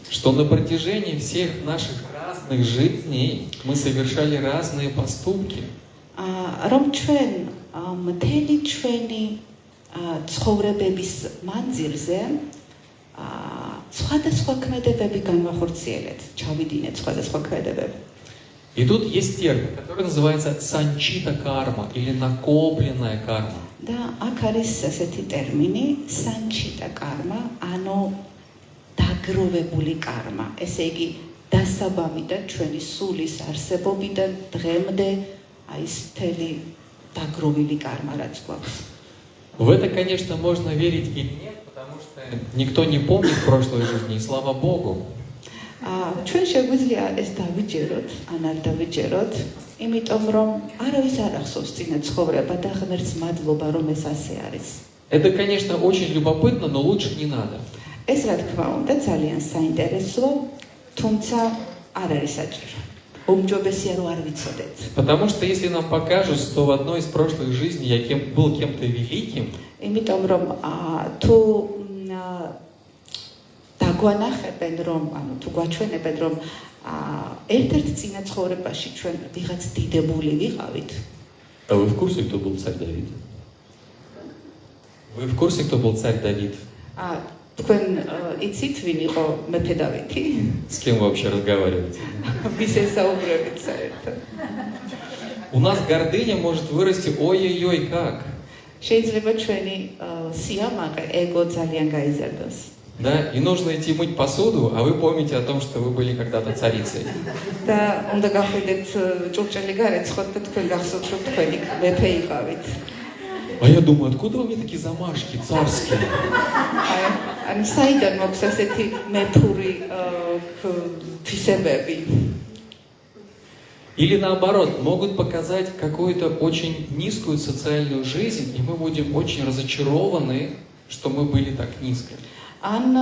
Что на протяжении всех наших разных жизней мы совершали разные поступки. Რომ ჩვენ მთელი ჩვენი ცხოვრებების მანძილზე სხვადასხვა ქმედებები განვახორციელეთ, ჩავიდინეთ სხვადასხვა ქმედებები. И тут есть термин, который называется санчита карма или накопленная карма. და აქ არის ასეთი ტერმინი санчита карма, ანუ დაგროვებული კარმა. ესე იგი, დასაბამიდან ჩვენი სულის არსებობიდან დღემდე აი ეს მთელი დაგროვილი კარმა რაც გვაქვს. В это, конечно, можно верить или нет, потому что никто не помнит прошлой жизни, и слава Богу. ჩვენ შეგვიძლია ეს დავიჯეროთ, ან არ დავიჯეროთ, იმიტომ რომ არავის არ ახსოვს წინა ცხოვრება და ღმერთს მადლობა რომ ეს ასე არის. Это, конечно, очень любопытно, но лучше не надо. ეს რა თქმა უნდა ძალიან საინტერესოა, თუმცა არ არის საჭირო. უმჯობესია რომ არ ვიცოდეთ. Потому что если нам покажут, что в одной из прошлых жизней я был кем-то великим, იმიტომ რომ თუ დაგვანახებენ რომ, ანუ თუ გვაჩვენებენ რომ ერთ-ერთ წინა ცხოვრებაში ჩვენ ვიღაც დიდებული ვიყავით. А вы в курсе, кто был царь Давид? Вы в курсе, кто был царь Давид? თქვენ იცით ვინ იყო მეფე დავითი? С кем вы вообще разговариваете? ვის ესაუბრებით საერთოდ? У нас гордыня может вырасти ой-ой-ой как. შეიძლება ჩვენი სიამაყე, ეგო ძალიან გაიზარდოს. Да, и нужно идти мыть посуду, а вы помните о том, что вы были когда-то царицей. და უნდა გახვიდეთ ჭურჭელი გარეცხოთ და თქვენ გახსოვთ რომ თქვენი მეფე იყავით. А я думаю, откуда у меня такие замашки царские? Ani საიდან მოქვს ასეთი მეფური თვისებები? Или наоборот, могут показать какую-то очень низкую социальную жизнь, и мы будем очень разочарованы, что мы были так низко. ან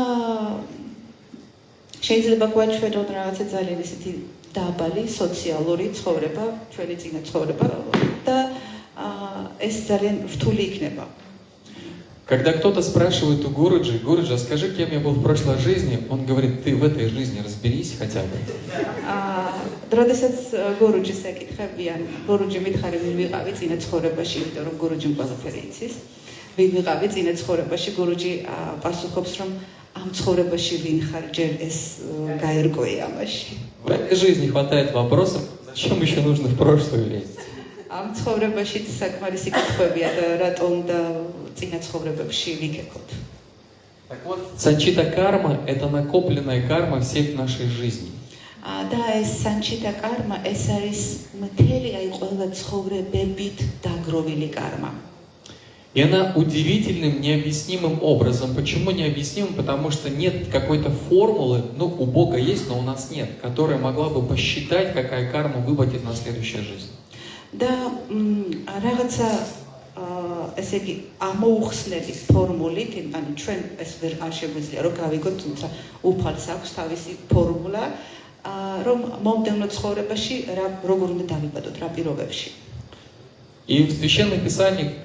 შეიძლება გვაჩვენოთ რაღაცა ძალიან ისეთი დაბალი სოციალური ცხოვრება, ჩვენი წინა ცხოვრება და ეს ძალიან რთული იქნება. Когда кто-то спрашивает у Гуруджи, Гуруджи, скажи, кем я был в прошлой жизни, он говорит, ты в этой жизни разберись хотя бы. როდესაც გურუჯის ეკითხებიან, გურუჯი მითხარი ვინ ვიყავი წინა ცხოვრებაში, იმიტომ რომ гуруჯიმ ყველაფერი იცის. ვინ ვიყავი წინა ცხოვრებაში, გურუჯი პასუხობს, რომ ამ ცხოვრებაში ვინ ხარ, ჯერ ეს გაერკვე ამაში. В этой жизни хватает вопросов, зачем еще нужно в прошлую лезть? ამ ცხოვრებაში საკმარისი კითხვებია და რატომ და წინა ცხოვრებებში ვიქექოთ. Так вот, санчита карма – это накопленная карма всех нашей жизни. და ეს санчита карма ეს არის მთელი აი ყველა ცხოვრებებით დაგროვილი карма. И она удивительным, необъяснимым образом. Почему необъяснимым? Потому что нет какой-то формулы, ну, у Бога есть, но у нас нет, которая могла бы посчитать, какая карма выпадет на следующую жизнь. და რაღაცა ესე იგი ამოუხსნელი ფორმულით, ანუ ჩვენ ეს ვერ არ შეგვიძლია რომ გავიგოთ, თუმცა უფალს აქვს თავისი ფორმულა, რომ მომდევნო ცხოვრებაში როგორ უნდა დავიბადოთ, რა პირობებში. И в Священном Писании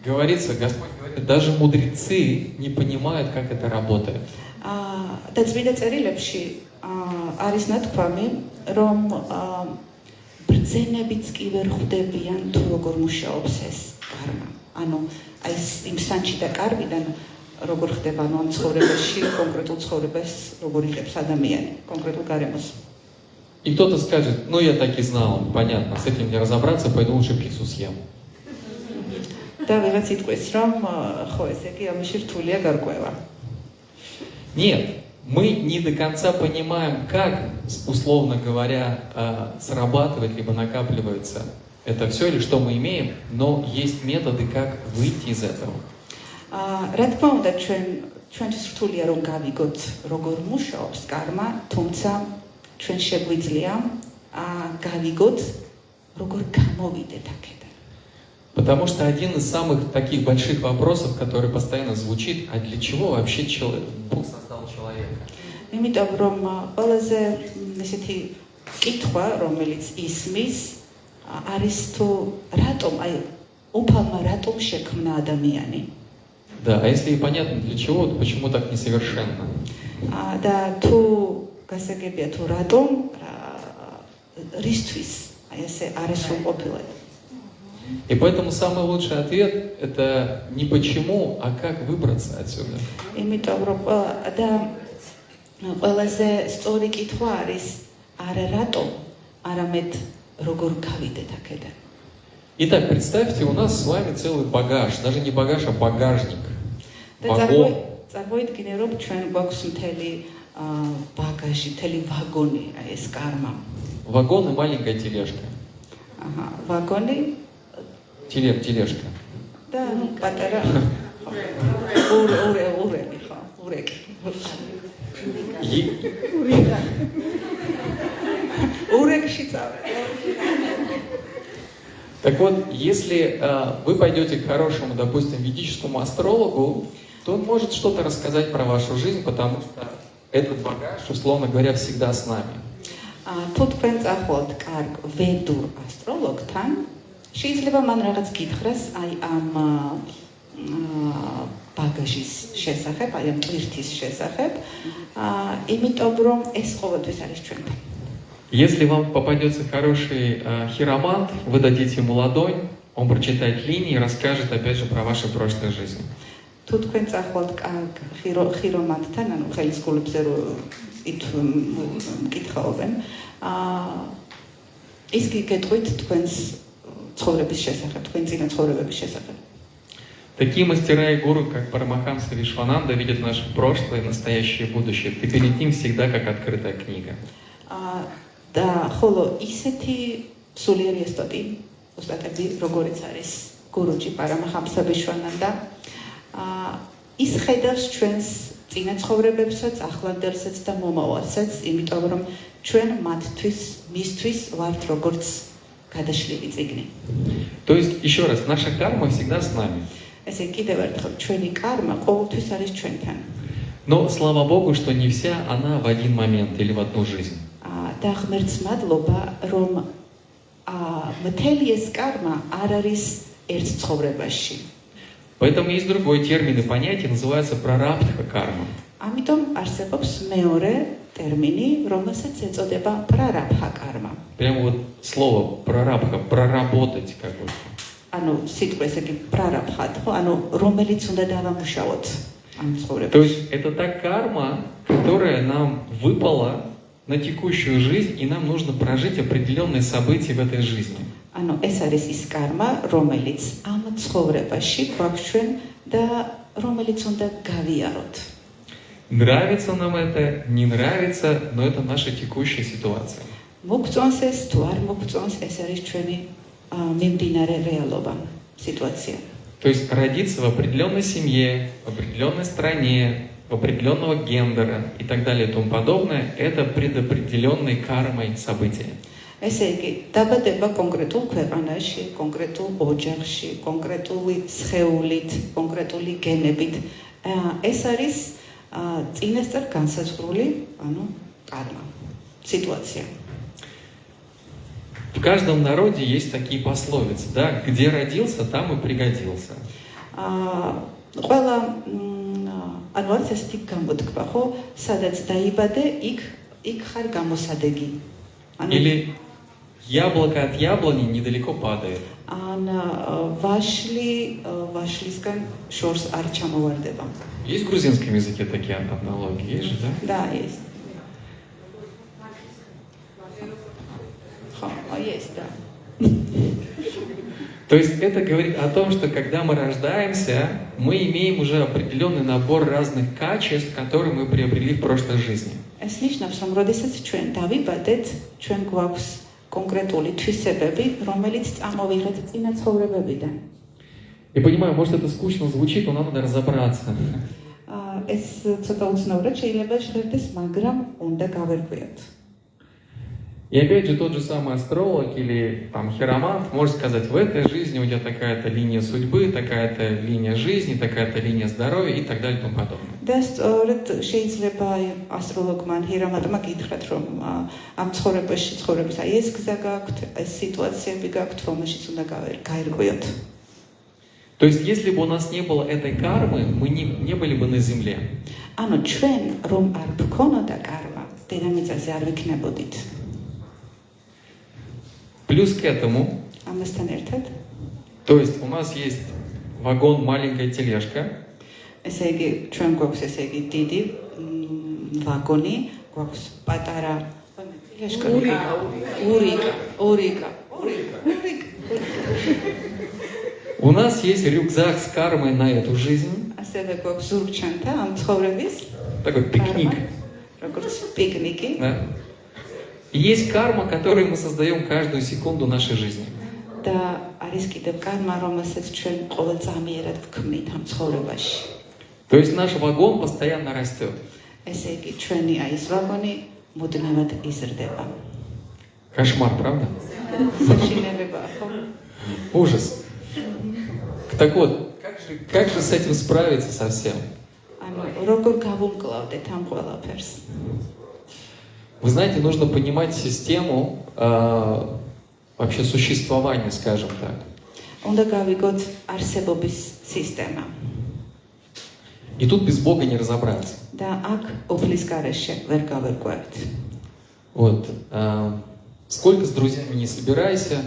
говорится, Господь говорит, даже мудрецы не понимают, как это работает. და წმინდა წერილებში არის ნათქვამი, რომ ბრძენებიც კი ვერ ხვდებიან თუ როგორ მუშაობს ეს карма. ანუ აი იმ санчита кармიდან როგორ ხდება ამ ცხოვრებაში, კონკრეტულ ცხოვრებას როგორ იღებს ადამიანი, კონკრეტულ გარემოს. И кто-то скажет, ну я так и знал, понятно, с этим не разобраться, пойду лучше пиццу съем. და ვიღაც იტყვის, რომ ხო ესე იგი ამაში რთულია გარკვევა. Нет, мы не до конца понимаем, как, условно говоря, срабатывает либо накапливается это все или что мы имеем, но есть методы, как выйти из этого. რა თქმა უნდა, ჩვენთვის რთულია რომ გავიგოთ, როგორ მუშაობს карма, თუმცა ჩვენ შეგვიძლია გავიგოთ, როგორ გამოვიდეთ აქედან. Потому что один из самых таких больших вопросов, который постоянно звучит, а для чего вообще Бог создал человека? იმიტომ რომ ყველაზე ესეთი კითხვა, რომელიც ისმის, არის თუ რატომ, აი უფალმა რატომ შექმნა ადამიანი? Да, а если и понятно для чего, то почему так несовершенно? და თუ გასაგებია თუ რატომ რისთვის აი ესე არასრულყოფილად. И поэтому самый лучший ответ – это не почему, а как выбраться отсюда. იმიტომ რომ ყველაზე სწორი კითხვა არის არა рато, არამედ როგორ გავიდეთ აქედან. Итак, представьте, у нас с вами целый багаж, даже не багаж, а багажник. Вагон. წარმოიდგინე რომ ჩვენ გვაქვს მთელი ბაგაჟი, მთელი ვაგონი, აი ეს კარმა. Вагон и маленькая тележка. აჰა, ვაგონი Тележка. და პატარა ურეკი ხო, ურეკი. ურეკში წავე. Так вот, если вы пойдете к хорошему, допустим, ведическому астрологу, то он может что-то рассказать про вашу жизнь, потому что этот багаж, условно говоря, всегда с нами. თუ თქვენ წახვალთ კარგ ვედურ ასტროლოგთან, შეიძლება მან რაღაც გითხრას აი ამ ბაგაჟის შესახებ, აი ამ ტვირთის შესახებ, იმიტომ რომ ეს ყოველთვის არის ჩვენთან. Если вам попадется хороший хиромант, вы дадите ему ладонь, он прочитает линии и расскажет опять же про вашу прошлую жизнь. თუ თქვენ წახვალთ კარგ ხირომანტთან, ანუ ხელისგულებზე რო მკითხაობენ, ის გიგეთყვით თქვენს ცხოვრების შესახებ, თქვენ წინა ცხოვრებების შესახებ. Такие мастера и гуру, как Парамахамса Вишвананда, видят наше прошлое, настоящее и будущее. И перед ним всегда как открытая книга. და ხოლო ისეთი სულიერი ესტოტი, ოსტატები, როგორიც არის გურუჯი პარამაჰამსა ვიშვანანდა, ის ხედავს ჩვენს წინა ცხოვრებებსაც, ახლანდელსაც და მომავალსაც, იმიტომ რომ ჩვენ მისთვის ვართ როგორც გადაშლილი წიგნი. То есть, еще раз, наша карма всегда с нами. ესე კიდევ ერთხელ, ჩვენი კარმა ყოველთვის არის ჩვენთან. Но слава Богу, что не вся она в один момент или в одну жизнь. და ღმერთს მადლობა, რომ მთელი ეს კარმა არ არის ერთ ცხოვრებაში. Поэтому есть другой термин и понятие, называется прарабдха карма. ამიტომ არსებობს მეორე ტერმინი, რომელსაც ეწოდება პრარაბჰა კარმა. Прямо вот слово прарабдха, проработать какой-то. ანუ სიტყვა ესე იგი პრარაბჰა, ხო? ანუ რომელიც უნდა დავამუშავოთ ამ ცხოვრებაში. То есть это та карма, которая нам выпала на текущую жизнь, и нам нужно прожить определенные события в этой жизни. ანუ ეს არის ის კარმა, რომელიც ამ ცხოვრებაში გვაქვს ჩვენ და რომელიც უნდა გავიაროთ. Нравится нам это, не нравится, но это наша текущая ситуация. მოგწონს ეს თუ არ მოგწონს, ეს არის ჩვენი მიმდინარე რეალობა, ситуация. То есть родиться в определенной семье, в определенной стране, в определенного гендера и так далее и тому подобное, это предопределенной кармой события. ესე იგი, დაბადება კონკრეტულ ქვეყანაში, კონკრეტულ ოჯახში, კონკრეტული სხეულით, კონკრეტული გენებით, ეს არის წინასწარ განსაზღვრული, ანუ კარმა, ситуация. В каждом народе есть такие пословицы, да, где родился, там и пригодился. ყველა ანუ არის ესეთი გამოთქმა, ხო, სადაც დაიბადე, იქ ხარ გამოსადეგი. Или яблоко от яблони недалеко падает. ან ვაშლისგან შორს არ ჩამოვარდება. Есть в грузинском языке такие аналогии, есть же, да? Да, есть. Есть, да. То есть это говорит о том, что когда мы рождаемся, мы имеем уже определенный набор разных качеств, которые мы приобрели в прошлой жизни. ეს ნიშნავს, რომ როდესაც ჩვენ დავიბადეთ, ჩვენ გვაქვს კონკრეტული თვისებები, რომელიც წამოვიღეთ წინა ცხოვრებებიდან. Я понимаю, может это скучно звучит, но надо разобраться. ეს ცოტა უცნაურად შეიძლება ჟღერდეს, მაგრამ უნდა გავერკვიოთ. И опять же тот же самый астролог или там хиромант может сказать: в этой жизни у тебя такая-то линия судьбы, такая-то линия жизни, такая-то линия здоровья и так далее и тому подобное. და სწორედ შეიძლება ასტროლოგმა, ჰირომანტმა გითხრათ, რომ ამ ცხოვრების აი ეს გზა გაქვთ, ეს სიტუაციები გაქვთ, რომელშიც უნდა გაერკვიოთ. То есть, если бы у нас не было этой кармы, мы не были бы на земле. ანუ ჩვენ რომ არ გქონოდა კარმა, დედამიწაზე არ ვიქნებოდით. Плюс к этому, ამასთან ერთად, то есть у нас есть вагон, маленькая тележка, ესე იგი ჩვენ გვაქვს ესე იგი დიდი ვაგონი, გვაქვს პატარა ტელეშკა, ურიკა. У нас есть рюкзак с кармой на эту жизнь. ასევე გვაქვს ზურგჩანთა ამ ცხოვრების Такой пикник. როგორც პიკნიკი. Да? И есть карма, которую мы создаем каждую секунду нашей жизни. და არის კიდევ კარმა, რომელსაც ჩვენ ყოველ წამიერად ვქმნით ამ ცხოვრებაში. То есть наш вагон постоянно растет. ესე იგი ჩვენი აი ეს ვაგონი მუდმივად იზრდება. Кошмар, правда? საშინელებაა, ხო? Ужас. Так вот, как же с этим справиться совсем? ანუ როგორ გავუმკლავდეთ ამ ყველაფერს? Вы знаете, нужно понимать систему вообще существования, скажем так. უნდა გავიგოთ არსებობის სისტემა. И тут без Бога не разобраться. და აქ ოფლის გარეშე ვერ გავერკვევთ. Вот. Сколько с друзьями не собирайся,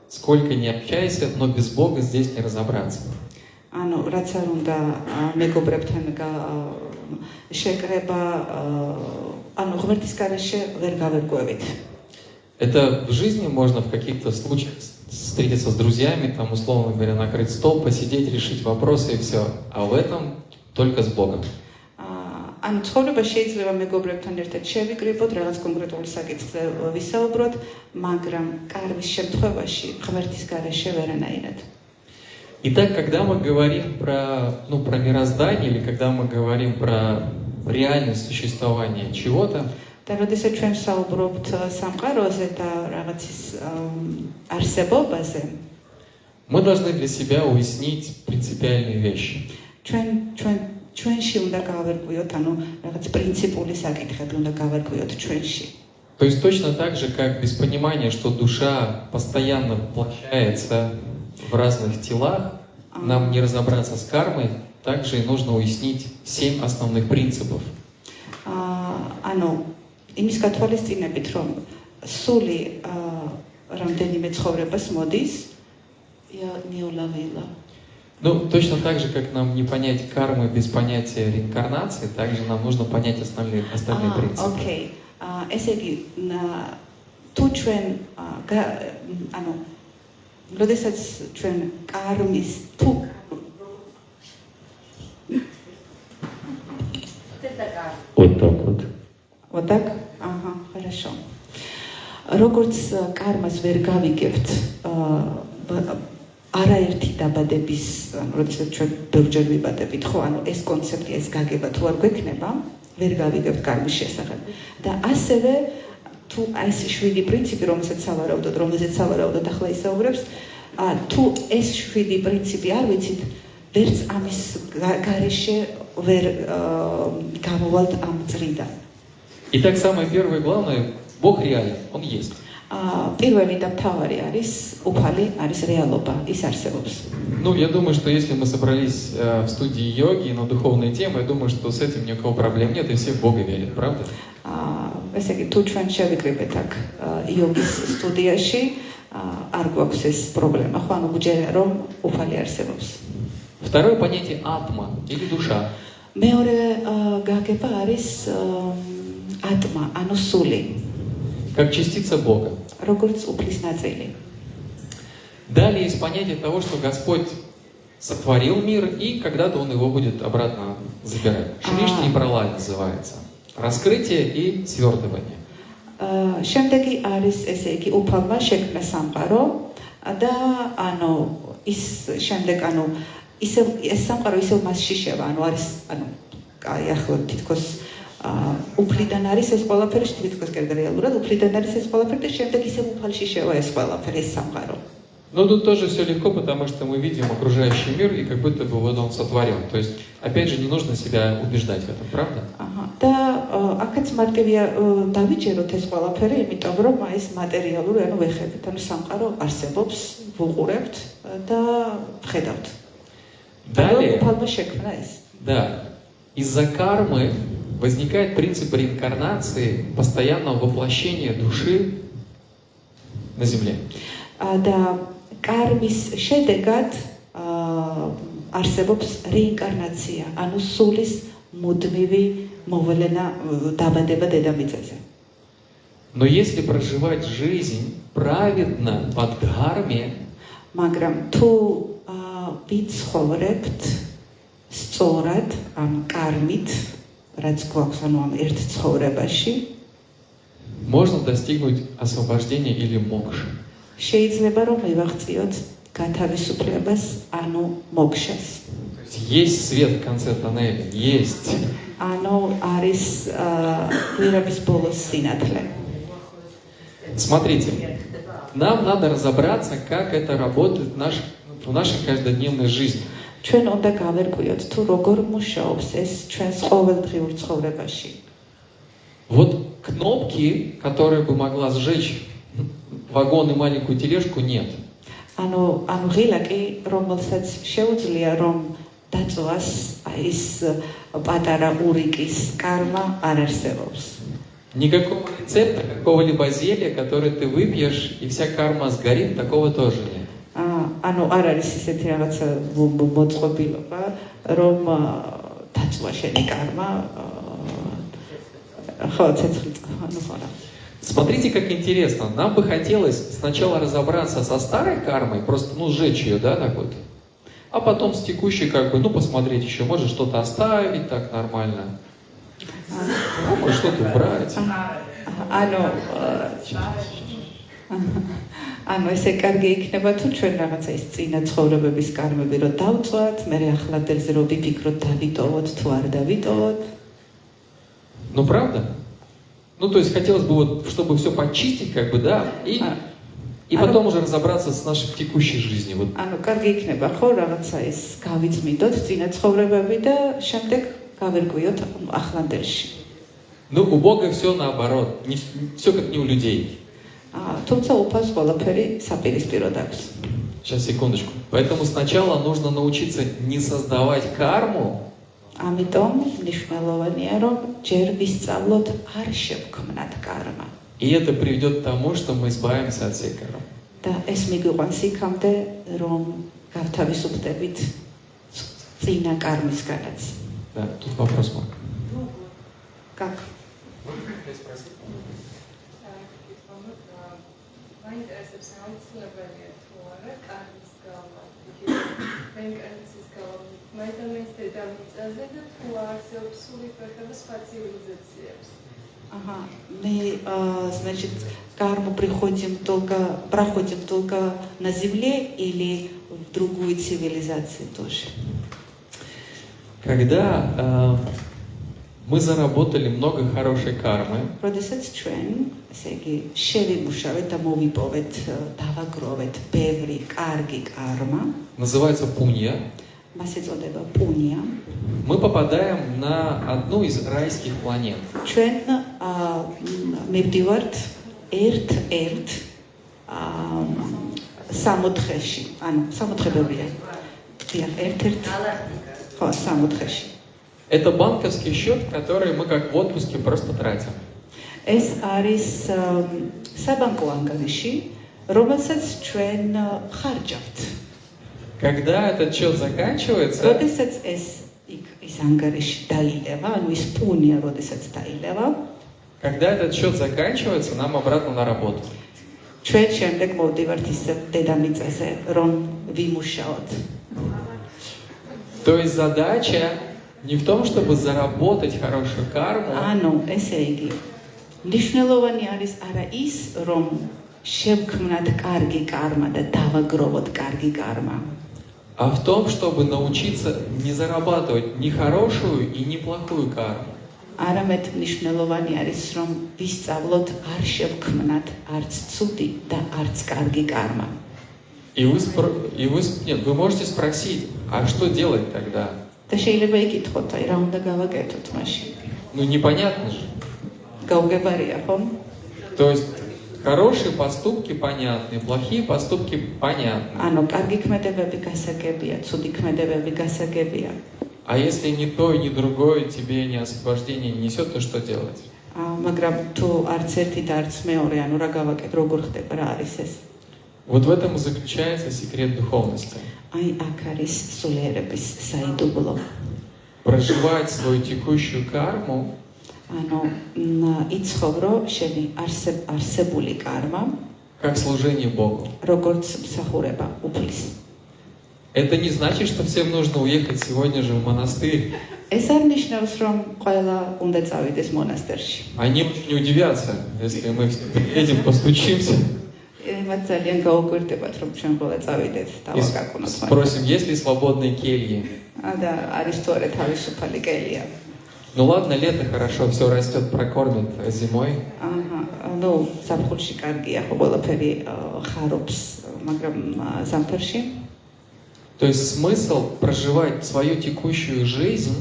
сколько не общайся, но без Бога здесь не разобраться. ანუ რაც არ უნდა მეგობრებთან შეკრება, ანუ ღმერთის გარეშე ვერ გავერკვევით. Это в жизни можно в каких-то случаях встретиться с друзьями, там, условно говоря, накрыть стол, посидеть, решить вопросы и все. А в этом только с Богом. ანუ ცხოვრებაში შეიძლება მეგობრებთან ერთად შევიკრიბოთ, რაღაც კონკრეტული საკითხზე ვისაუბროთ, მაგრამ კარვის შემთხვევაში ღმერთის გარეშე ვერანაირად. Итак, когда мы говорим про мироздание или когда мы говорим про реальность существования чего-то, და როდესაც ჩვენ საუბრობთ სამყაროზე და რაღაცის არსებობაზე, мы должны для себя уяснить принципиальные вещи. ჩვენში უნდა გავერკვიოთ, ანუ რაღაც პრინციპული საკითხები უნდა გავერკვიოთ ჩვენში. То есть точно так же, как без понимания, что душа постоянно воплощается в разных телах, нам не разобраться с кармой, также и нужно уяснить 7 основных принципов. ანუ იმის გათვალისწინებით, რომ სული რამდენიმე ცხოვრებას моდის, Ну, точно так же, как нам не понять кармы без понятия реинкарнации, также нам нужно понять остальные принципы. Okay. ესე იგი, თუ ჩვენ ანუ როდესაც ჩვენ კარმის Вот так вот. Вот так? Ага, хорошо. როგორც კარმას ვერ გავიგებთ არაერთი დაბადების, ანუ როდესაც ჩვენ ბევრჯერ ვიბადებით, ხო, ანუ ეს კონცეფცია, ეს გაგება თუ არ გვექნება, ვერ გავიგებთ კარმის შესახებ. და ასევე თუ აი ეს 7 პრინციპი, რომელსაც სავარაუდოდ ახლა ისაუბრებს, თუ ეს 7 პრინციპი არ ვიცით, ვერც ამის გარეშე ვერ გამოვალთ ამ წრიდან. Итак, самое первое и главное, Бог реален, Он есть. პირველი და მთავარი არის უფალი, არის რეალობა, ის არსებობს. Ну, я думаю, что если мы собрались в студии йоги на духовные темы, я думаю, что с этим ни у кого проблем нет, и все в Бога верят, правда? ესე იგი, თუ ჩვენ შევიკრიბეთ აქ იოგის სტუდიაში, არ გვაქვს ეს პრობლემა, ხო, ანუ გვჯერა რომ უფალი არსებობს. Второе понятие атма или душа. მეორე გაგება არის атма, ანუ სული. Как частица Бога. როგორც უფლის ნაწილი. Далее есть понятие того, что Господь сотворил мир, и когда-то Он его будет обратно забирать. Шришти и пралай называется. Раскрытие и свертывание. შემდეგი არის ესე იგი უფალმა შექმნა სამყარო და ანუ ის შემდეგ ანუ ისევ ეს სამყარო ისევ მასში შევა, ანუ არის ანუ აი ახლა თითქოს უფლიდან არის ეს ყველაფერი, თითქოს რეალურად უფლიდან არის ეს ყველაფერი და შემდეგ ისევ უფალში შევა ეს ყველაფერი, ეს სამყარო. Но тут тоже все легко, потому что мы видим окружающий мир, и как будто бы вот он сотворен. То есть, опять же, не нужно себя убеждать в этом, правда? და აქაც მარტივია დავიჯეროთ ეს ყველაფერი, იმიტომ რომ აი ეს მატერიალური, ანუ ვეხებით, ანუ სამყარო არსებობს, ვუყურებთ და ვხედავთ. Далее, უფალმა შექმნა ეს. да, из-за кармы возникает принцип реинкарнации, постоянного воплощения души на земле. და კარმის შედეგად არსებობს რეინკარნაცია, ანუ სულის მუდმივი მოვლენა დაბადება დედამიწაზე. Но если проживать жизнь праведно под дхарме, მაგრამ თუ ვიცხოვრებთ სწორად ამ კარმით, რაც გვაქვს ანუ ამ ერთ ცხოვრებაში, можно достигнуть освобождения или мокши. შეიძლება რომ მივაღწიოთ გათავისუფლებას, ანუ მოკშას. То есть есть свет в конце тоннеля, есть. ანუ არის კვირების ბოლოს სინათლე. Смотрите, нам надо разобраться, как это работает в нашей каждодневной жизни. ჩვენ უნდა გავერკვიოთ თუ როგორ მუშაობს ეს ჩვენს ყოველდღიურ ცხოვრებაში. Вот кнопки, которая бы могла сжечь вагон и маленькую тележку, нет. ანუ ღილაკი, რომელსაც შეუძლია რომ დაწვას ის პატარა ურიკის კარმა არ არსებობს. Никакого рецепта, какого-либо зелья, которое ты выпьешь, и вся карма сгорит, такого тоже нет. ანუ არ არის ისეთი რაღაცა მოწყობილობა, რომ დაწვა შენი კარმა, ხო, ანუ ხო. Смотрите, как интересно. Нам бы хотелось сначала разобраться со старой кармой, просто, сжечь ее, да, так вот. А потом с текущей, посмотреть еще, может что-то оставить так нормально. Может что-то убрать. ანუ ესე კარგი იქნება თუ ჩვენ რაღაცა ის წინა ცხოვრებების კარმები რო დავწვათ, მე ახლადელზე რო ვიფიქროთ დავიტოვოთ თუ არ დავიტოვოთ. Ну правда? То есть хотелось бы вот, чтобы все почистить, да, и потом уже разобраться с нашей текущей жизнью. Вот. ანუ კარგი იქნება ხო რაღაცა ის გავიწმინდოთ წინა ცხოვრებები და შემდეგ გავერკვიოთ ახლანდელში. У Бога все наоборот, все как не у людей. თუმცა უფალს ყველაფერი საპირისპიროდ აქვს. Сейчас, секундочку. Поэтому сначала нужно научиться не создавать карму. ამიტომ მნიშვნელოვანია რომ ჯერ ვისწავლოთ არ შევქმნათ კარმა. И это приведет к тому, что мы избавимся от всей кармы. და ეს მიგვიყვანს იქამდე რომ გავთავისუფლდებით წინა კარმისგანაც. Да, тут вопрос, Марк. Как? Ага, мы, значит, карму проходим только на земле или в другую цивилизацию тоже? Когда мы заработали много хорошей кармы, როდესაც ჩვენ, ესე იგი, შევიმუშავეთ და მოვიპოვეთ, დავაგროვეთ ბევრი კარგი კარმა, называется пунья, მას ეწოდება პუნია, мы попадаем на одну из райских планет. ჩვენ მივდივართ ერთ-ერთ სამოთხეში, ანუ სამოთხებებია. დიახ, ერთ-ერთ ხო, სამოთხეში. Это банковский счет, который мы как в отпуске просто тратим. ეს არის საბანკო ანგარიში, რომელსაც ჩვენ ხარჯავთ. Когда этот счет заканчивается, როდესაც ის ანგარიში დაილევა, ანუ ის პუნია, როდესაც დაილევა, когда этот счет заканчивается, нам обратно на работу. ჩვენ შემდეგ მოვდივართ ისევ დედამიწაზე, რომ ვიმუშაოთ. То есть задача не в том, чтобы заработать хорошую карму, ანუ, ესე იგი, მნიშვნელოვანი არის არა ის, რომ შევქმნათ კარგი კარმა და დავაგროვოთ კარგი კარმა. а в том, чтобы научиться не зарабатывать ни хорошую и ни плохую карму. არამედ მნიშვნელოვანი არის, რომ ვისწავლოთ არ შევქმნათ არც ცუდი და არც კარგი კარმა. И вы можете спросить, а что делать тогда? და შეიძლება იკითხოთ, აი რა უნდა გავაკეთოთ მაშინ. Непонятно же. გაუგებარია, ხო? То есть Хорошие поступки понятны, плохие поступки понятны. ანუ კარგი ქმედებები გასაგებია, ცუდი ქმედებები გასაგებია. А если ни то, ни другое тебе не освобождение не несет, то что делать? მაგრამ თუ არც ერთი და არც მეორე, ანუ რა გავაკეთე, როგორ ხდება, რა არის ეს? Вот в этом и заключается секрет духовности. აი აქ არის სულიერების საიდუმლო. Проживать свою текущую карму ანუ იცხოვრო შენი არსებული კარმა, как служение Богу. როგორც მსახურება უფლის. Это не значит, что всем нужно уехать сегодня же в монастырь. ეს არ ნიშნავს, რომ ყველა უნდა წავიდეს მონასტერში. Они очень удивятся, если мы все приедем, постучимся მათ ძალიან გაუკვირდებათ, რომ ჩვენ ყველა წავიდეთ и დავაკაკუნოთ. спросим, есть ли свободные кельи. და არის თუ არა თავისუფალი კელია. Ну ладно, лето хорошо, все растет, прокормит зимой. ну ზაფხულში კარგია, ხო ყველაფერი ხარობს, მაგრამ ზამთარში То есть смысл проживать свою текущую жизнь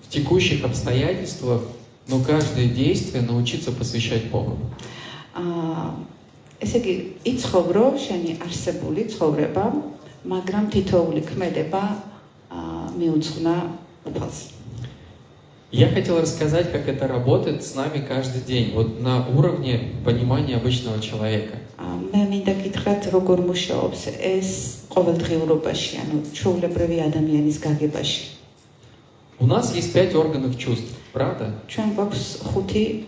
в текущих обстоятельствах, но каждое действие научиться посвящать Богу. ესე იგი, იცხოვრო შენი არსებული ცხოვრება, მაგრამ თითოეული ქმედება მიუძღვნა უფალს. Я хотел рассказать, как это работает с нами каждый день, вот на уровне понимания обычного человека. მე მინდა გითხრათ, როგორ მუშაობს ეს ყოველდღიურობაში, ანუ ჩვეულებრივი ადამიანის გაგებაში. У нас есть 5 органов чувств, правда? ჩვენ გვაქვს 5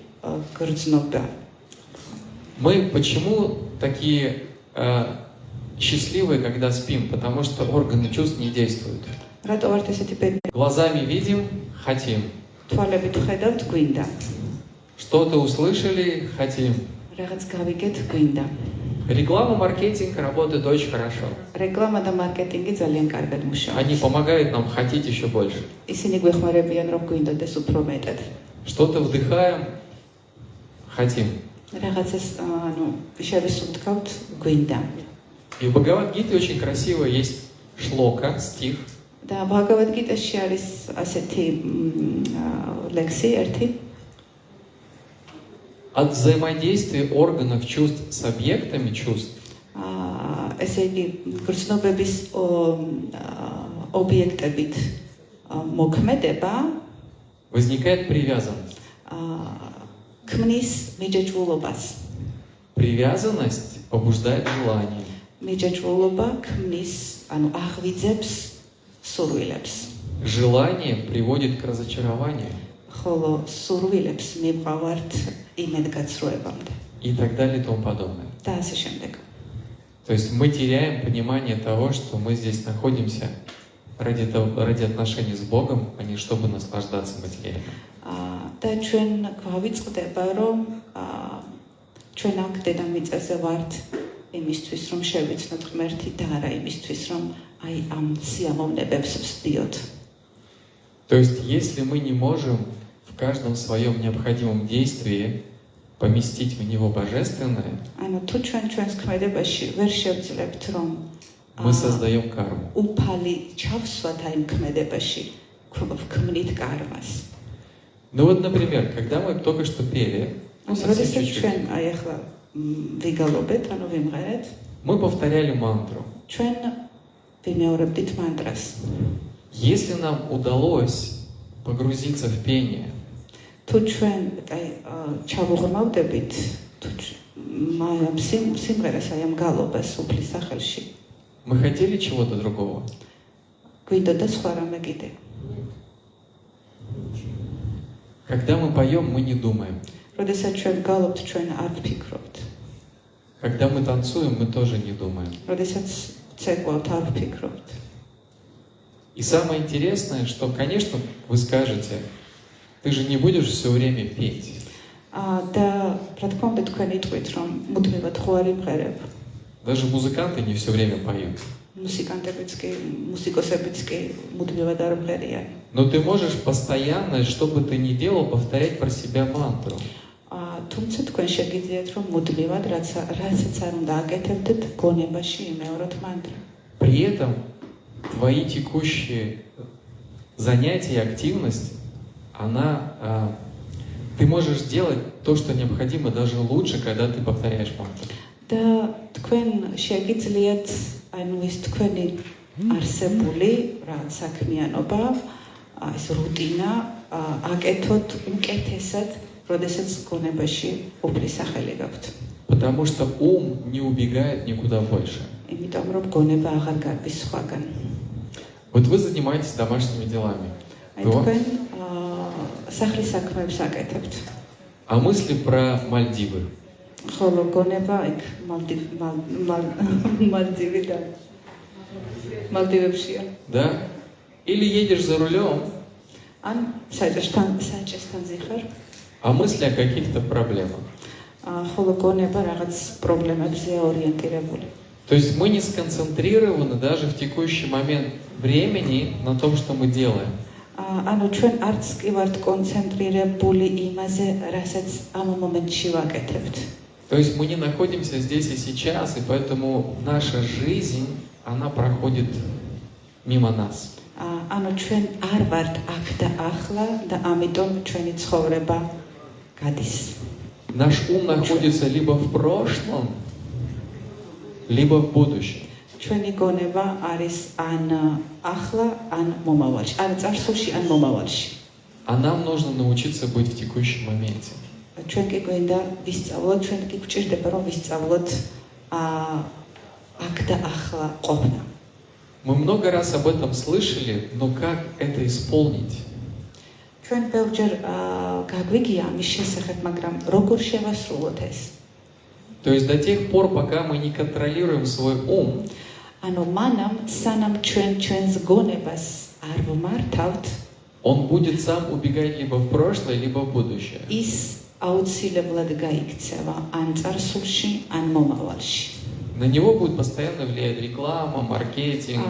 გრძნობა. Мы почему такие счастливые, когда спим? Потому что органы чувств не действуют. რატო ვართ ესეთი ბედნიერი? Глазами видим, хотим. თვალებით ხედავთ, გვინდა. Что-то услышали, хотим. რაღაც გავიგეთ, გვინდა. Реклама, маркетинг работают очень хорошо. რეკლამა და მარკეტინგი ძალიან კარგად მუშაობს. Они помогают нам хотеть еще больше. ისინი გვეხმარებიან, რომ გვინდოდეს უფრო მეტად. Что-то вдыхаем, хотим. რაღაცას, ანუ შევისუნთქავთ, გვინდა. И в Бхагавад-гите очень красиво есть шлока, стих. და ბჰაგავად-გიტაში არის ასეთი ლექსი ერთი. От взаимодействия органов чувств с объектами чувств ესე იგი, გრძნობების ობიექტებით მოქმედება возникает привязанность. ქმნის მიჯაჭვულობას. Привязанность побуждает желание. მიჯაჭვულობა ქმნის, ანუ აღვიძებს სურვილებს. Желание приводит к разочарованию. ხოლო სურვილებს მივყავართ იმედგაცრუებამდე. И так далее и тому подобное. და ასე შემდეგ. То есть мы теряем понимание того, что мы здесь находимся ради отношений с Богом, а не чтобы наслаждаться материально. და ჩვენ გვავიწყდება, რომ ჩვენ აქ დედამიწაზე ვართ იმისთვის, რომ შევიცნოთ ღმერთი და არა იმისთვის, რომ აი ამ სიამოვნებებს ვსდიოთ. То есть если мы не можем в каждом своем необходимом действии поместить в него божественное, ანუ თუ ჩვენ ჩვენს ქმედებაში ვერ შევძლებთ, რომ мы создаем карму. უფალი ჩავსვათ აი ქმედებაში, ვქმნით кармას. Ну вот, например, когда мы только что пели, совсем чуть-чуть, აი ახლა ვიგალობეთ, ანუ ვიმღერეთ, мы повторяли мантру. ჩვენ ვიმეორებდით мантрას. Если нам удалось погрузиться в пение, თუ ჩვენ აი ჩავუღრმავდებით თუ ამ სიმღერას აი ამ გალობას უფლის სახელში, мы хотели чего-то другого. გვინდოდა სხვა რამე კიდე. Когда мы поем, мы не думаем. როდესაც ჩვენ გალობთ, ჩვენ არ ვფიქრობთ. Когда мы танцуем, мы тоже не думаем. როდესაც ცეკვავთ, არ ვფიქრობთ. И самое интересное, что, конечно, вы скажете, ты же не будешь все время петь. და რა თქმა უნდა თქვენ იტყვით, რომ მუდმივად ხო არ იმღერებ. Даже музыканты не все время поют. მუსიკანტებიც კი, მუსიკოსებიც კი მუდმივად არ მღერიან. Но ты можешь постоянно, что бы ты ни делал, повторять про себя мантру. თუმცა თქვენ შეგიძლიათ, რომ მუდმივად რაცაც არ უნდა აკეთებდეთ, გონებაში იმეოროთ მანტრა. При этом твои текущие занятия и активность, она Ты можешь делать то, что необходимо, даже лучше, когда ты повторяешь мантру. და თქვენ შეგიძლიათ ანუ ეს თქვენი არსებული რაც საქმიანობა ეს რუტინა აკეთოთ უკეთესად, როდესაც გონებაში უფლის სახელი გაქვთ. Потому что ум не убегает никуда больше. იმიტომ რომ гонеба აღარ გარბის სხვაგან. Вот вы занимаетесь домашними делами. აი თქვენ სახლის საქმეებს აკეთებთ. А мысли про Мальдивы. ხოლო გონება იქ მალდივებშია. Да? Или едешь за рулем, ან საჭესთან ზიხარ. а мысли о каких-то проблемах. ხოლო გონება რაღაც პრობლემებზეა ორიენტირებული. То есть мы не сконцентрированы даже в текущий момент времени на том, что мы делаем. ანუ ჩვენ არც კი ვართ კონცენტრირებული იმაზე, რასაც ამ მომენტში ვაკეთებთ. То есть мы не находимся здесь и сейчас, и поэтому наша жизнь, она проходит мимо нас. ანუ ჩვენ არ ვართ აქ და ახლა და ამიტომ ჩვენი ცხოვრება გადის. Наш ум находится либо в прошлом, либо в будущем. ჩვენი გონება არის ან ახლა, ან მომავალში, ან წარსულში, ან მომავალში. А нам нужно научиться быть в текущем моменте. ჩვენ კი გვინდა ვისწავლოთ, ჩვენ კი გვჭირდება რომ ვისწავლოთ აქ და ახლა ყოფნა. Мы много раз об этом слышали, но как это исполнить? ჩვენ ბევრჯერ გაგვიგია ამის შესახებ, მაგრამ როგორ შევასრულოთ ეს? То есть до тех пор, пока мы не контролируем свой ум, ანუ მანამ სანამ ჩვენს გონებას არ ვმართავთ, он будет сам убегать либо в прошлое, либо в будущее. ის აუცილებლად გაიქცევა ან წარსულში, ან მომავალში. На него будет постоянно влиять реклама, маркетинг,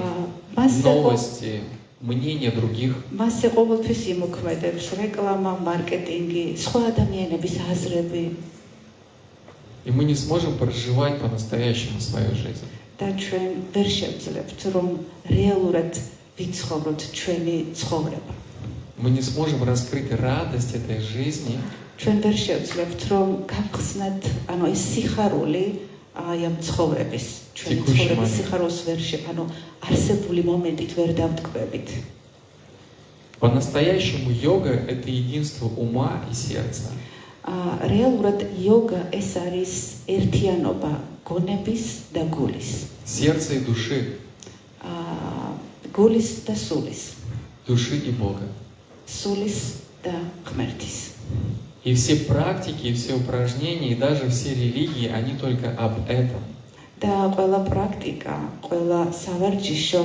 новости, мнения других. მასზე ყოველთვის იმოქმედებს რეკლამა, მარკეტინგი, სხვა ადამიანების აზრები. И мы не сможем проживать по-настоящему свою жизнь. და ჩვენ ვერ შევძლებთ რომ რეალურად ვიცხოვროთ ჩვენი ცხოვრება. Мы не сможем раскрыть радость этой жизни, ჩვენ ვერ შევძლებთ რომ გავხსნათ, ანუ ეს სიხარული აი ამ ცხოვრების, ჩვენი ცხოვრების სიხარულს ვერ ანუ არსებული მომენტით ვერ დავტკბებით. По-настоящему йога – это единство ума и сердца. რეალურად იოგა ეს არის ერთიანობა გონების და გულის. Сердца и души. გულის და სულის. Души и Бога. სულის და ღმერთის. И все практики, и все упражнения, и даже все религии, они только об этом. და ყველა პრაქტიკა, ყველა სავარჯიშო,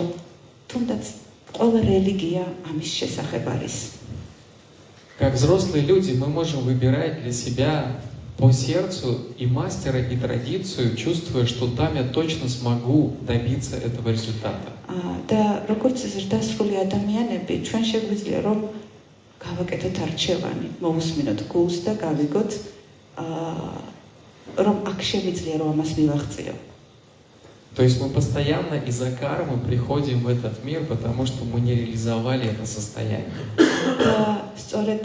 თუნდაც ყველა რელიგია ამის შესახებ არის. Как взрослые люди мы можем выбирать для себя по сердцу и мастера, и традицию, чувствуя, что там я точно смогу добиться этого результата. და როგორც ზრდასრული ადამიანები, ჩვენ შეგვიძლია რომ გავაკეთოთ არჩევანი, მოვუსმინოთ გულს და გავიგოთ, რომ აქ შეგვიძლია რომ ამას მივაღწიო. То есть мы постоянно из-за кармы приходим в этот мир, потому что мы не реализовали это состояние. და სწორედ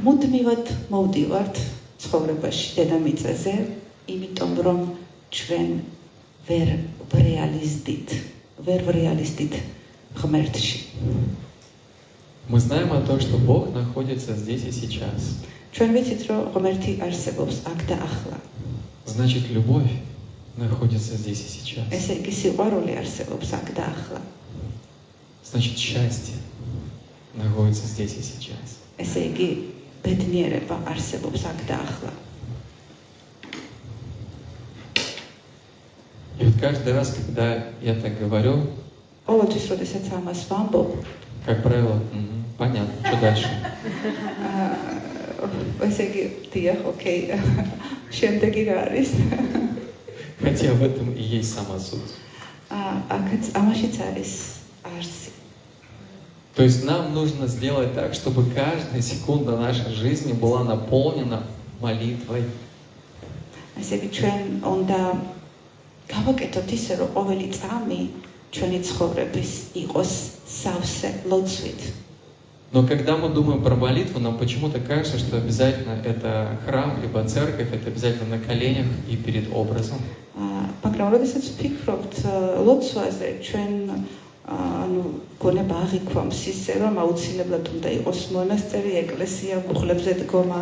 მუდმივად მოვდივართ ცხოვრებაში დედამიწაზე, იმიტომ რომ ჩვენ ვერ რეალისტით ღმერთში. Мы знаем о том, что Бог находится здесь и сейчас. ჩვენ ვიცით რომ ღმერთი არსებობს აქ და ახლა. Значит, любовь находится здесь и сейчас. ესე იგი სიყვარული არსებობს აქ და ახლა. Значит, счастье находится здесь и сейчас. ესე იგი ბედნიერება არსებობს აქ და ახლა. И вот каждый раз, когда я так говорю, ყოველთვის როდესაც ამას ვამბობ, как правило, понятно, что дальше. ესე იგი დიახ, ოკეი. შემდეგი რა არის? Хотя в этом и есть сама суть. Амашიც არის არსი. То есть нам нужно сделать так, чтобы каждая секунда нашей жизни была наполнена молитвой. ესე იგი ჩვენ უნდა გავაკეთოთ ისე, რომ ყოველი წამი ჩვენი ცხოვრების იყოს სავსე ლოცვით. Но когда мы думаем про молитву, нам почему-то кажется, что обязательно это храм, либо церковь, это обязательно на коленях и перед образом. მაგრამ როდესაც ვფიქრობთ ლოცვაზე, ჩვენ გონება აღიქვამს ისე, რომ აუცილებლად უნდა იყოს მონასტერი, ეკლესია, მუხლებზე დგომა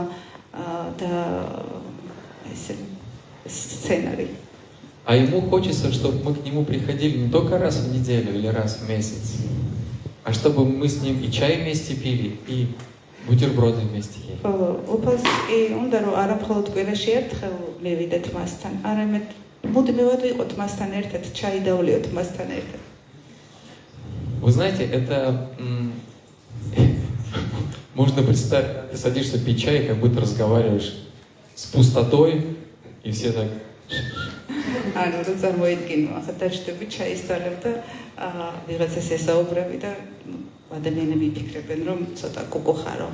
და ესე сценарий. А ему хочется, чтобы мы к нему приходили не только раз в неделю или раз в месяц, а чтобы мы с ним и чай вместе пили, и бутерброды вместе ели. Упас и უნდა რომ არა მხოლოდ კვირაში ერთხელ მივიდეთ მასთან, არამედ მუდმივად ვიყოთ მასთან ერთად, ჩაი დავლიოთ მასთან ერთად. Вы знаете, это можно представить, ты садишься пить чай, как будто разговариваешь с пустотой, и все так... ანუ რო წარმოიდგინო, ახლა დაждები ჩაის თვალებ და ვიღაცას ესაუბრები და ადამიანები იფიქრებენ, რომ ცოტა კუკო ხარო.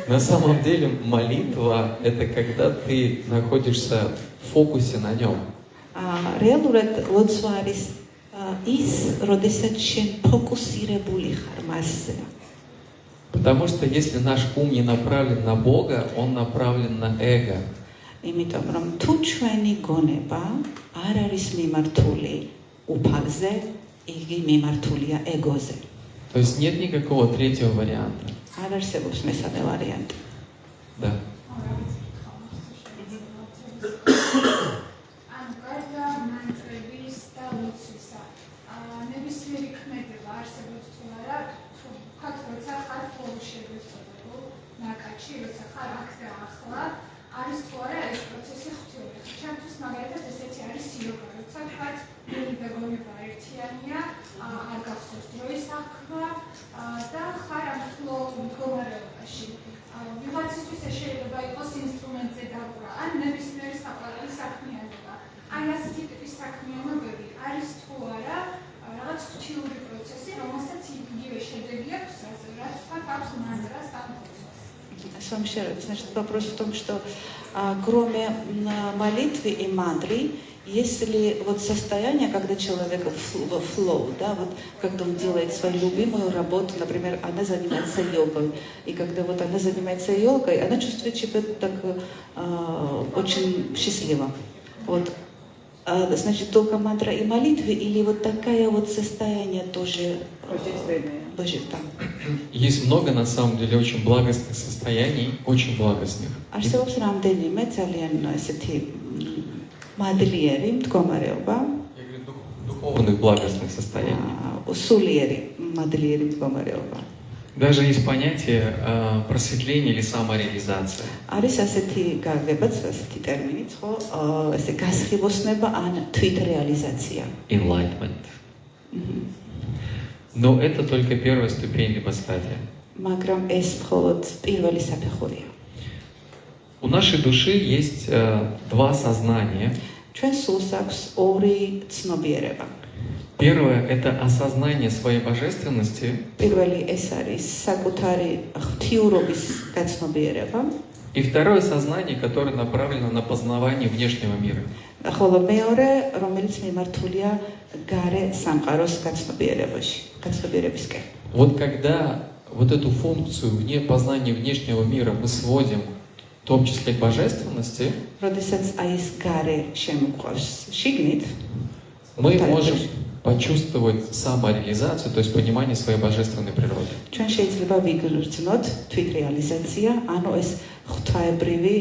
На самом деле молитва — это когда ты находишься в фокусе на нем. რეალურად ლოცვა არის ის, როდესაც შენ ფოკუსირებული ხარ მასზე. Потому что если наш ум не направлен на Бога, он направлен на эго. იმიტომ რომ თუ ჩვენი გონება არ არის მიმართული უფალზე, იგი მიმართულია ეგოზე. То есть нет никакого третьего варианта. არ არსებობს მესამე ვარიანტი. Да. არის თუ არა ეს პროცესი ღვთიურია. ჩემთვის მაგალითად ესეთი არის იოგა, როცა თქვათ მე გონება ერთიანია, არ გახსოვს დროის აღქმა და ხარ ამ ფლოუ მდგომარეობაში. ვიღაცისთვის ეს შეიძლება იყოს ინსტრუმენტზე დაკვრა, ან ნებისმიერი საყვარელი საქმიანობა. აი ასეთი ტიპის საქმიანობები არის თუ არა რაღაც ღვთიური პროცესი, რომელსაც იგივე შედეგი აქვს, რაც თქვათ აქვს მანტრას ამ პროცესს. Значит, вопрос в том, что кроме молитвы и мантры, если вот состояние, когда человек в флоу, да, вот когда он делает свою любимую работу, например, она занимается йогой, и когда вот она занимается йогой, она чувствует себя так очень счастливо. Вот. Значит, только мантра и молитвы, или вот такая вот состояние тоже божества? Есть много, на самом деле, очень благостных состояний, очень благостных. არსებობს რამდენიმე ძალიან ესეთი მადლიერი მდგომარეობა, Я говорю, духовных благостных состояний. სულიერი მადლიერი მდგომარეობა. Даже есть понятие просветления или самореализация. არის ასეთი გაგებაც, ასეთი ტერმინიც, ხო? ესე გასხივოსნება ან თვითრეალიზაცია. Enlightenment. Но это только первая ступень либо стадия. მაგრამ ეს მხოლოდ პირველი საფეხურია. У нашей души есть два сознания. ჩვენ სულს აქვს ორი ცნობიერება. Первое – это осознание своей божественности. პირველი ეს არის საკუთარი ღვთიურობის გაცნობიერება. И второе сознание, которое направлено на познавание внешнего мира. ხოლო მეორე, რომელიც მიმართულია გარე სამყაროს გაცნობიერებისკენ. Вот когда вот эту функцию познания внешнего мира мы сводим, в том числе к божественности, როდესაც აი ეს გარე შემოყვავს შიგნით, мы можем почувствовать самореализацию, то есть понимание своей божественной природы. ჩვენ შეიძლება ვიგრძნოთ თვითრეალიზაცია, ანუ ეს ღვთაებრივი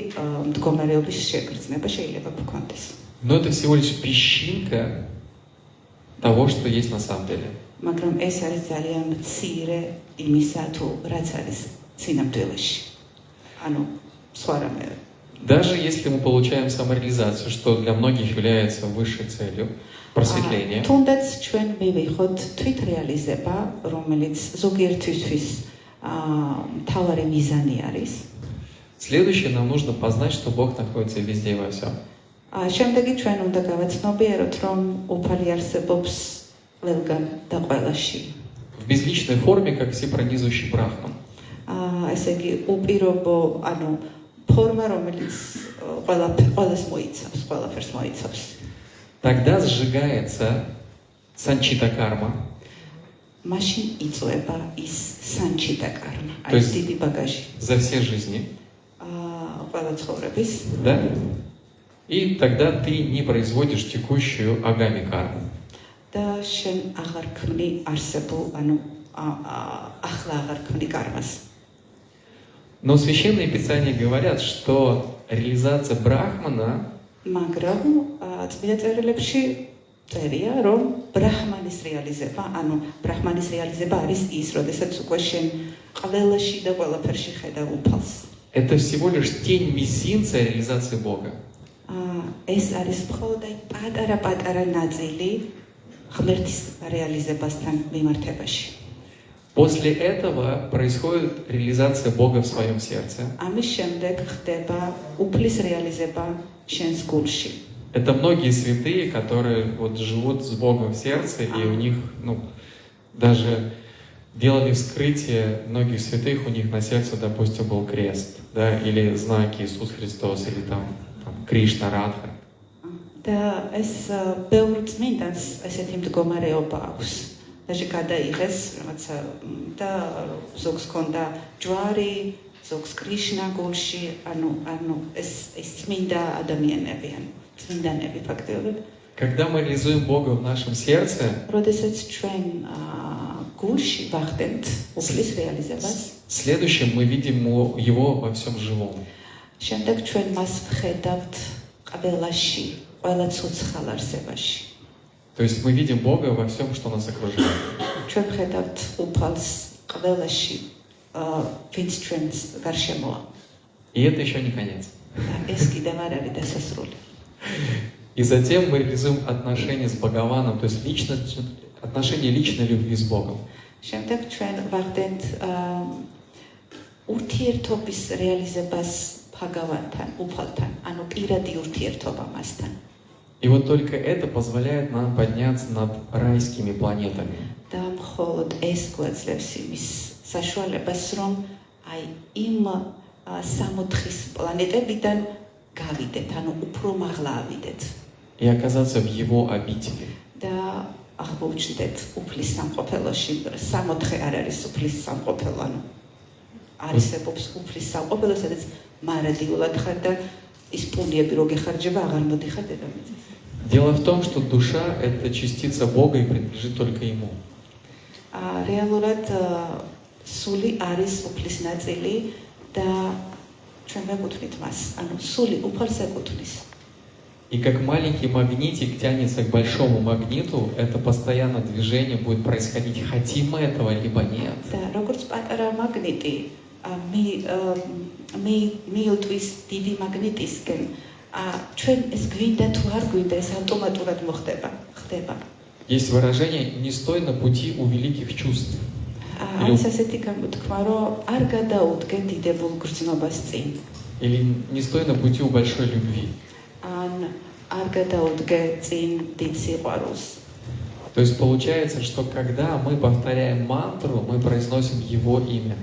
მდგომარეობის შეგრძნება შეიძლება გქონდეს. Но это всего лишь песчинка того, что есть на самом деле. მაგრამ ეს არის ძალიან მცირე იმისა, თუ რაც არის სინამდვილეში. ანუ სხვა რამე. Даже если мы получаем самореализацию, что для многих является высшей целью, просветление. თუნდაც ჩვენ მივიღოთ თვითრეალიზება, რომელიც ზოგიერთისთვის მთავარი მიზანი არის. Следующее, нам нужно познать, что Бог находится везде и во всем. შემდეგი ჩვენ უნდა გავაცნობიეროთ, რომ უფალი არსებობს ყველგან და ყველაში. В безличной форме, как всепронизывающий Брахман. ესე იგი უპირობო, ანუ ფორმა, რომელიც ყველას მოიცავს, ყველაფერს მოიცავს. Тогда сжигается санчита карма. მაშინ იწვება ის სანჩი და კარმა, То აი есть- დიდი ბაგაჟი. За все жизни, ყველა ცხოვრების да? И тогда ты не производишь текущую агами карму. და შენ აღარ ქმნი არსებულ, ანუ ახლა აღარ ქმნი კარმას. Но священные писания говорят, что реализация брахмана მაგრამ წმინდა წერილებში წერია, რომ ბრაჰმანის რეალიზება, ანუ ბრაჰმანის რეალიზება არის ის, როდესაც უკვე შენ ყველაში და ყველაფერში ხედავ უფალს. это всего лишь тень мизинца реализации Бога. ეს არის მხოლოდ აი პატარა ნაწილი ღმერთის რეალიზებასთან მიმართებაში. После этого происходит реализация Бога в своем сердце. ამის შემდეგ ხდება უფლის რეალიზება შენს გულში. Это многие святые, которые вот живут с Богом в сердце, и у них, даже делали вскрытие многих святых, у них на сердце, допустим, был крест, да, или знаки Иисус Христос, или там Кришна, Радха. და ეს ბევრ წმინდანს ესეთი მდგომარეობა აქვს. даже გადაიღეს რაღაცა და ზოგს ქონდა ჯვარი, ზოგს კრიშნა გულში, ანუ ეს წმინდა ადამიანები, წმინდანები ფაქტობრივად. Когда мы реализуем Бога в нашем сердце, როდესაც ჩვენ გულში ვახდენთ უფლის რეალიზებას, следующим мы видим Его во всем живом. შემდეგ ჩვენ მას ვხედავთ ყველაში, ყველა ცოცხალ არსებაში. То есть мы видим Бога во всем, что нас окружает. ჩვენ ვხედავთ უფალს ყველაში, ვინც ჩვენს გარშემოა. И это еще не конец. ეს კიდევ არ არის დასასრული. И затем мы реализуем отношения с Бхагаваном, то есть отношения личной любви с Богом. შემდეგ ჩვენ ვახდენთ ურთიერთობის რეალიზებას ბჰაგავანთან, უფალთან, ანუ პირადი ურთიერთობა მასთან. И вот только это позволяет нам подняться над райскими планетами. და მხოლოდ ეს გვაძლევს იმის საშუალებას, რომ აი იმ სამოთხის პლანეტებიდან გავიდეთ, ანუ უფრო მაღლა ავიდეთ. И оказаться в Его обители. და აღმოჩნდეთ უფლის სამყოფელოში. სამოთხე არ არის უფლის სამყოფელო, ანუ არსებობს უფლის სამყოფელო, სადაც მარადიულად ხარ და ის პუნიები რო გეხარჯება, აღარ მოდიხარ დედამიწაზე. Дело в том, что душа — это частица Бога и принадлежит только Ему. რეალურად სული არის უფლის ნაწილი და ჩვენ ვეკუთვნით მას, ანუ სული უფალს ეკუთვნის. И как маленький магнитик тянется к большому магниту, это постоянное движение будет происходить, хотим мы этого, либо нет. და როგორც პატარა მაგნიტი მიუთვის დიდი მაგნიტისკენ, ჩვენ ეს გვინდა თუ არ გვინდა, ეს ავტომატურად ხდება. Есть выражение «не стой на пути у великих чувств». არის ასეთი გამოთქმა, რომ არ გადაუდგე დიდებულ გრძნობას წინ. Или «не стой на пути у большой любви». ან არ გადაუდგე წინ დიდ სიყვარულს. То есть получается, что когда мы повторяем мантру, мы произносим Его имя.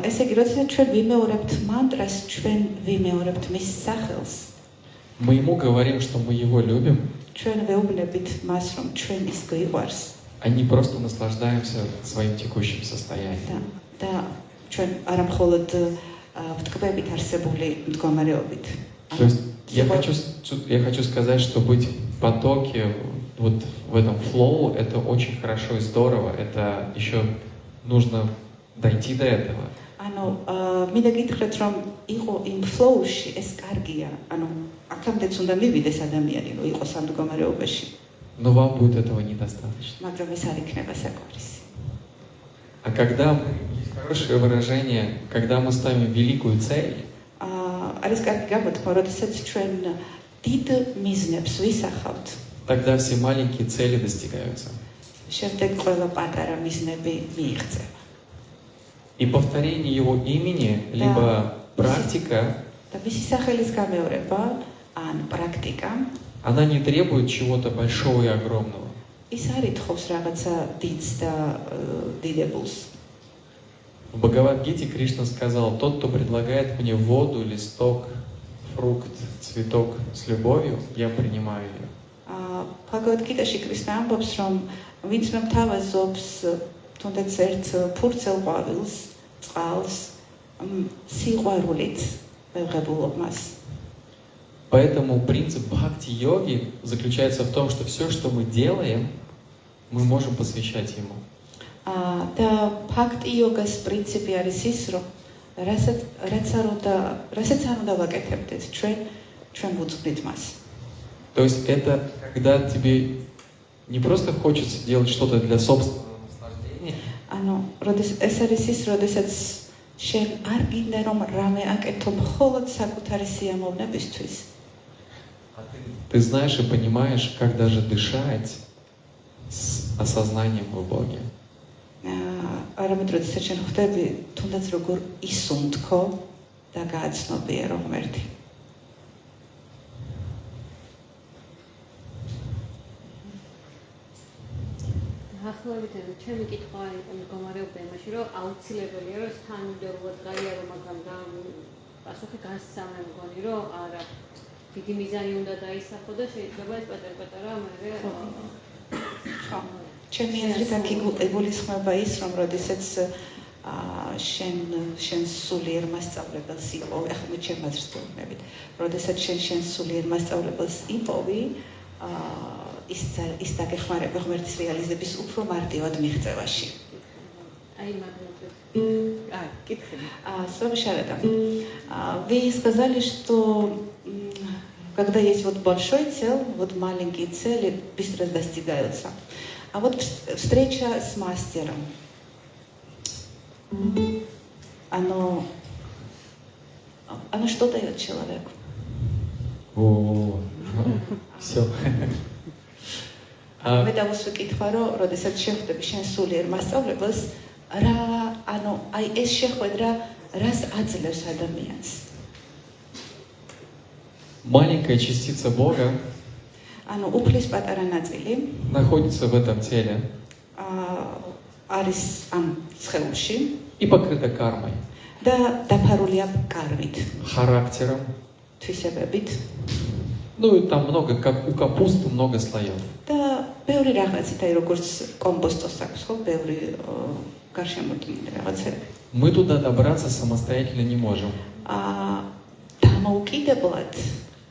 ესე იგი, როდესაც ჩვენ ვიმეორებთ мантрას, ჩვენ ვიმეორებთ მის სახელს. Мы Ему говорим, что мы Его любим, ჩვენ ვეუბნებით მას, რომ ჩვენ ის გვიყვარს. а не просто наслаждаемся своим текущим состоянием. და ჩვენ არა მხოლოდ ვთქვებით არსებული მდგომარეობით. То есть я хочу сказать, что быть в потоке, вот в этом флоу, это очень хорошо и здорово. Это еще нужно дойти до этого. ანუ მინდა გითხრათ, რომ იყო იმ ფლოუში, ეს კარგია. ანუ აქამდეც უნდა მივიდეს ადამიანი, რომ იყოს ამ მდგომარეობაში. Но вам будет этого недостаточно. მაგრამ ეს არ იქნება საკმარისი. А когда есть хорошее выражение, когда мы ставим великую цель, არის კარგი გამოთქმა, როდესაც ჩვენ დიდ მიზნებს ვისახავთ, тогда все маленькие цели достигаются. შემდეგ ყველა პატარა მიზნები მიიღწევა. И повторение Его имени, либо практика, და მისი სახელის გამეორება, ან პრაქტიკა, она не требует чего-то большого и огромного. ის არ ითხოვს რაღაცა დიდს და დიდებულს. В Бхагавад-гите Кришна сказал: тот, кто предлагает мне воду, листок, фрукт, цветок с любовью, я принимаю ее. Bhagavad Gita-ში კრიშნა ამბობს, რომ ვინც მთავაზობს თუნდაც ერთ ფურცელ ყვავილს, წყალს, სიყვარულით მევღებულობ მას. Поэтому принцип бхакти-йоги заключается в том, что все, что мы делаем, мы можем посвящать ему. და bhakti-yogas პრინციპი არის ის, რომ რასაც არ უნდა ვაკეთებდეთ ჩვენ ვუძღვნით მას. То есть это когда тебе не просто хочется делать что-то для собственного наслаждения, ანუ ეს არის ის, როდესაც შენ არ გინდა რომ რამე აკეთო მხოლოდ საკუთარი სიამოვნებისთვის. ты знаешь и понимаешь, как даже дышать с осознанием в Боге. არამედ როდესაც შენ ხვდები თუნდაც როგორ ისუნთქო და გააცნობიერო ღმერთი. ახალობით ჩემი კითხვა იყო მდგომარეობდა იმაში, რომ აუცილებელია, რომ თანმიმდევრულად გაიარო, მაგრამ პასუხი გასცა მე მგონი, რომ არა დიდი მიზანი უნდა დაისახო და შეიძლება ეს პატარ-პატარა ამერე ჩემი აზრით აქ იგულისხმება ის, რომ როდესაც შენ სულიერ მასწავლებელს იპოვი, ახლა მე ჩემ აზრს ვუმნებით, როდესაც შენ სულიერ მასწავლებელს იპოვი, ის დაგეხმარება ღმერთის რეალიზების უფრო მარტივად მიღწევაში. აი მაგალითად. კითხები. Совершенно да. Вы сказали, что когда есть вот большой цель, вот маленькие цели быстро достигаются. А вот встреча с мастером, оно что дает человеку? Все. მე დავუსვიკითხა, რომ როდესაც შეხვდები შენ სულიერ მასწავლებელს, აი ეს შეხვედრა რას აძლევს ადამიანს? Маленькая частица Бога უფლის პატარა ნაწილი находится в этом теле არის ამ სხეულში и покрыта кармой, და დაფარულია კარმით, характером. თვისებებით Ну и там много, как у капусты, много слоев. და ბევრი რაღაცით, აი როგორც კომბოსტოს აქვს, ხო, ბევრი გარშემორტყმული რაღაცები. Мы туда добраться самостоятельно не можем. დამოუკიდებლად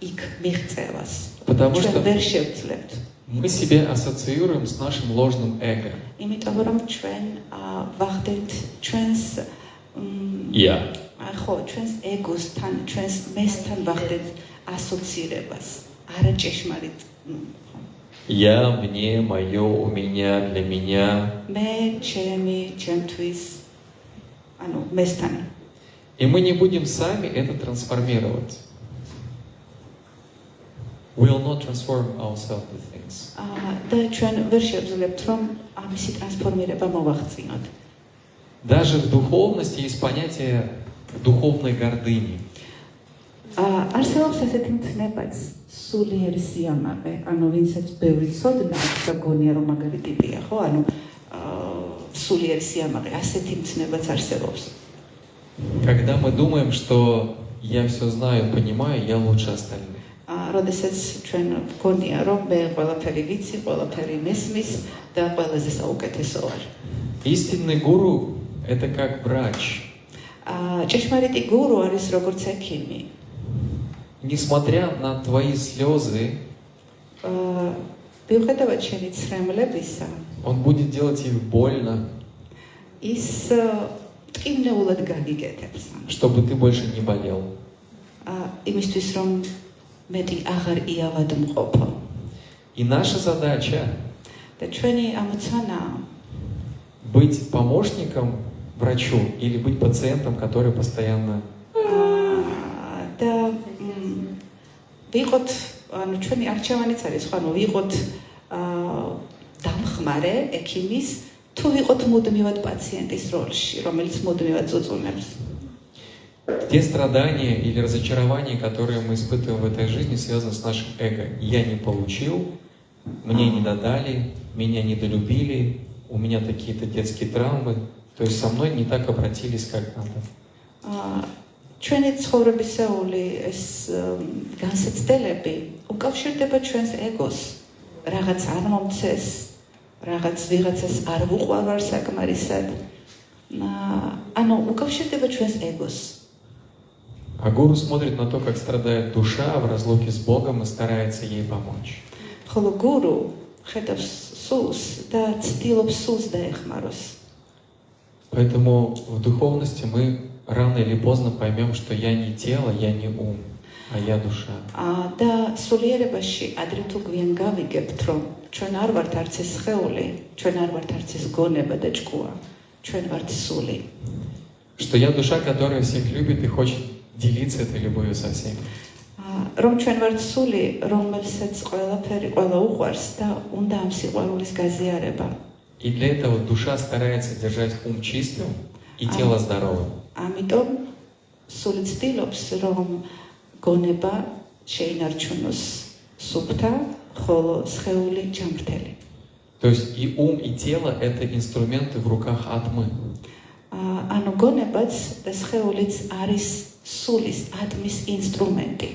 იქ მიღწევას Потому ჩვენ что ვერ შევძლებთ. мы себе ассоциируем с нашим ложным эго. იმიტომ რომ ჩვენ ვახდენთ ჩვენს Я. ხო, ჩვენს ეგოსთან, ჩვენს მესთან ვახდენთ ასოცირებას, არაჭეშმარიტ. Я, мне, мое, у меня, для меня. მე, ჩემი, ჩემთვის, ანუ მესთან. И мы не будем сами это трансформировать. We will not transform ourselves with things. და ჩვენ ვერ შევძლებთ რომ ამისი ტრანსფორმირება მოვახწინოთ. Даже в духовности есть понятие духовной гордыни. არსებობს ასეთი მცნებაც, სულიერი სიამაყე, ანუ ვინცაც ბევრი ცოდნა აქვს და გონია რომ მაგარი ტიპია, ხო? ანუ სულიერი სიამაყე, ასეთი მცნებაც არსებობს. Когда мы думаем, что я все знаю, понимаю, я лучше остальных. როდესაც ჩვენ გონია რომ მე ყველაფერი ვიცი, ყველაფერი მესმის და ყველაზე საუკეთესო ვარ. Истинный гуру – это как врач. ჭეშმარიტი გურუ არის როგორც ექიმი. Несмотря на твои слезы, მიუხედავად შენი ცრემლებისა, он будет делать их больно, ის ტკივნეულად გაგიკეთებს. чтобы ты больше не болел. იმისთვის რომ მეტი აღარ იავადმყოფო. И наша задача და ჩვენი ამოცანაა быть помощником врачу или быть пациентом, который постоянно... და ვიყოთ, ანუ ჩვენი არჩევანიც არის, ხო, ანუ ვიყოთ დამხმარე ექიმის, თუ ვიყოთ მუდმივად პაციენტის როლში, რომელიც მუდმივად წუწუნებს. Те страдания или разочарования, которые мы испытываем в этой жизни, связаны с нашим эго. Я не получил, мне не додали, меня недолюбили, у меня такие-то детские травмы. То есть со мной не так обратились, как надо. ჩვენი ცხოვრებისეული ეს განსაცდელები უკავშირდება ჩვენს ეგოს. რაღაც არ მომცეს, რაღაც ვიღაცას არ ვუყვარ საკმარისად. Ანუ უკავშირდება ჩვენს ეგოს. А гуру смотрит на то, как страдает душа в разлуке с Богом и старается ей помочь. ხოლო გურუ ხედავს სულს და ცდილობს სულს დაეხმაროს. Поэтому в духовности мы рано или поздно поймем, что я не тело, я не ум, а я душа. და სულიერებაში ადრე თუ გვიან გავიგებთ, რომ ჩვენ არ ვართ არც ეს სხეული, ჩვენ არ ვართ არც ეს გონება და ჭკუა, ჩვენ ვართ სული. Что я душа, которая всех любит и хочет делиться этой любовью со всеми. რომ ჩვენ ვართ სული, რომელსაც ყველაფერი ყველა უყვარს და უნდა ამ სიყვარულის გაზიარება. И для этого душа старается держать ум чистым и тело здоровым. ამიტომ სული ცდილობს, რომ გონება შეინარჩუნოს სუფთა, ხოლო სხეული ჯანმრთელი. То есть и ум, и тело — это инструменты в руках атмы. ანუ გონებაც და სხეულიც არის სულის ატმის ინსტრუმენტი.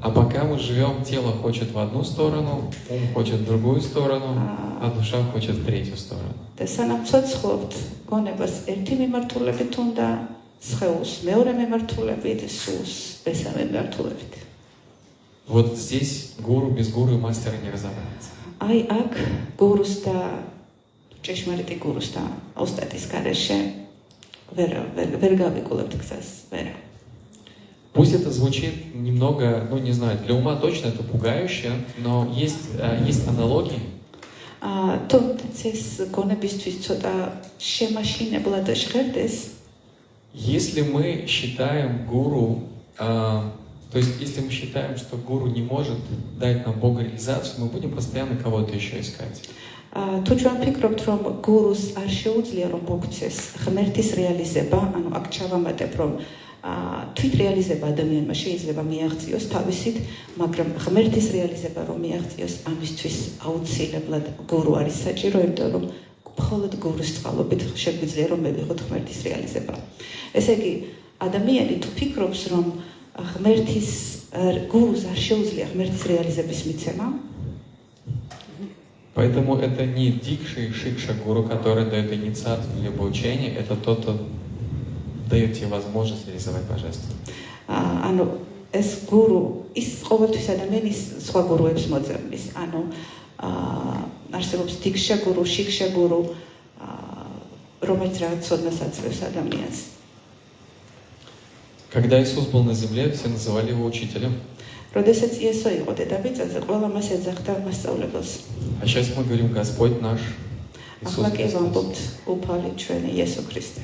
А пока мы живем, тело хочет в одну сторону, ум хочет в другую сторону, а душа хочет в третью сторону. და სანამ ცოცხლობთ, გონებას ერთი მიმართულებით უნდა, სხეულს მეორე მიმართულებით, სულს მესამე მიმართულებით. Вот здесь гуру без гуру и мастера не разобраться. აი აქ გურუს და ჭეშმარიტი გურუს და ოსტატის გარეშე ვერ გავიკულებთ გზას, ვერა. Пусть это звучит немного, ну не знаю, для ума точно это пугающе, но есть аналогии. თუმცა ეს გონებისთვის ცოტა შემაშინებლად ჟღერდეს. Если мы считаем гуру, то есть если мы считаем, что гуру не может дать нам богореализацию, мы будем постоянно кого-то еще искать. თუ ჩვენ ვფიქრობთ, რომ გურუს არ შეუძლია რომ მოგცეს ღმერთის რეალიზება, ანუ აქ ჩავამატებ, რომ თვით რეალიზება ადამიანმა შეიძლება მიაღწიოს თავისით, მაგრამ ღმერთის რეალიზება რომ მიაღწიოს, ამისთვის აუცილებლად გურუ არის საჭირო, იმიტომ რომ მხოლოდ გურუს წყალობით შეგვიძლია რომ მივიღოთ ღმერთის რეალიზება. ესე იგი, ადამიანი თუ фикრობს, რომ ღმერთის გურუს არ შეუძლია ღმერთის რეალიზების მიცემა, поэтому это не дикша и шикша гуру, который дает инициацию либо учение, это тот, кто дает тебе возможность реализовать божественное. ანუ ეს გურუ ის ყოველთვის ადამიანის სხვა გურუებს მოძებნის. ანუ არსებობს დიქშა გურუ, შიქშა გურუ, რომელიც რაღაც ცოდნას აძლევს ადამიანს. Когда Иисус был на земле, все называли его учителем. როდესაც იესო იყო დედაბიწაზე, ყველა მას ეძახდა მასწავლებელს. А сейчас мы говорим Господь наш Иисус ახლა კი Христос. ვამბობთ უფალი ჩვენი იესო ქრისტე.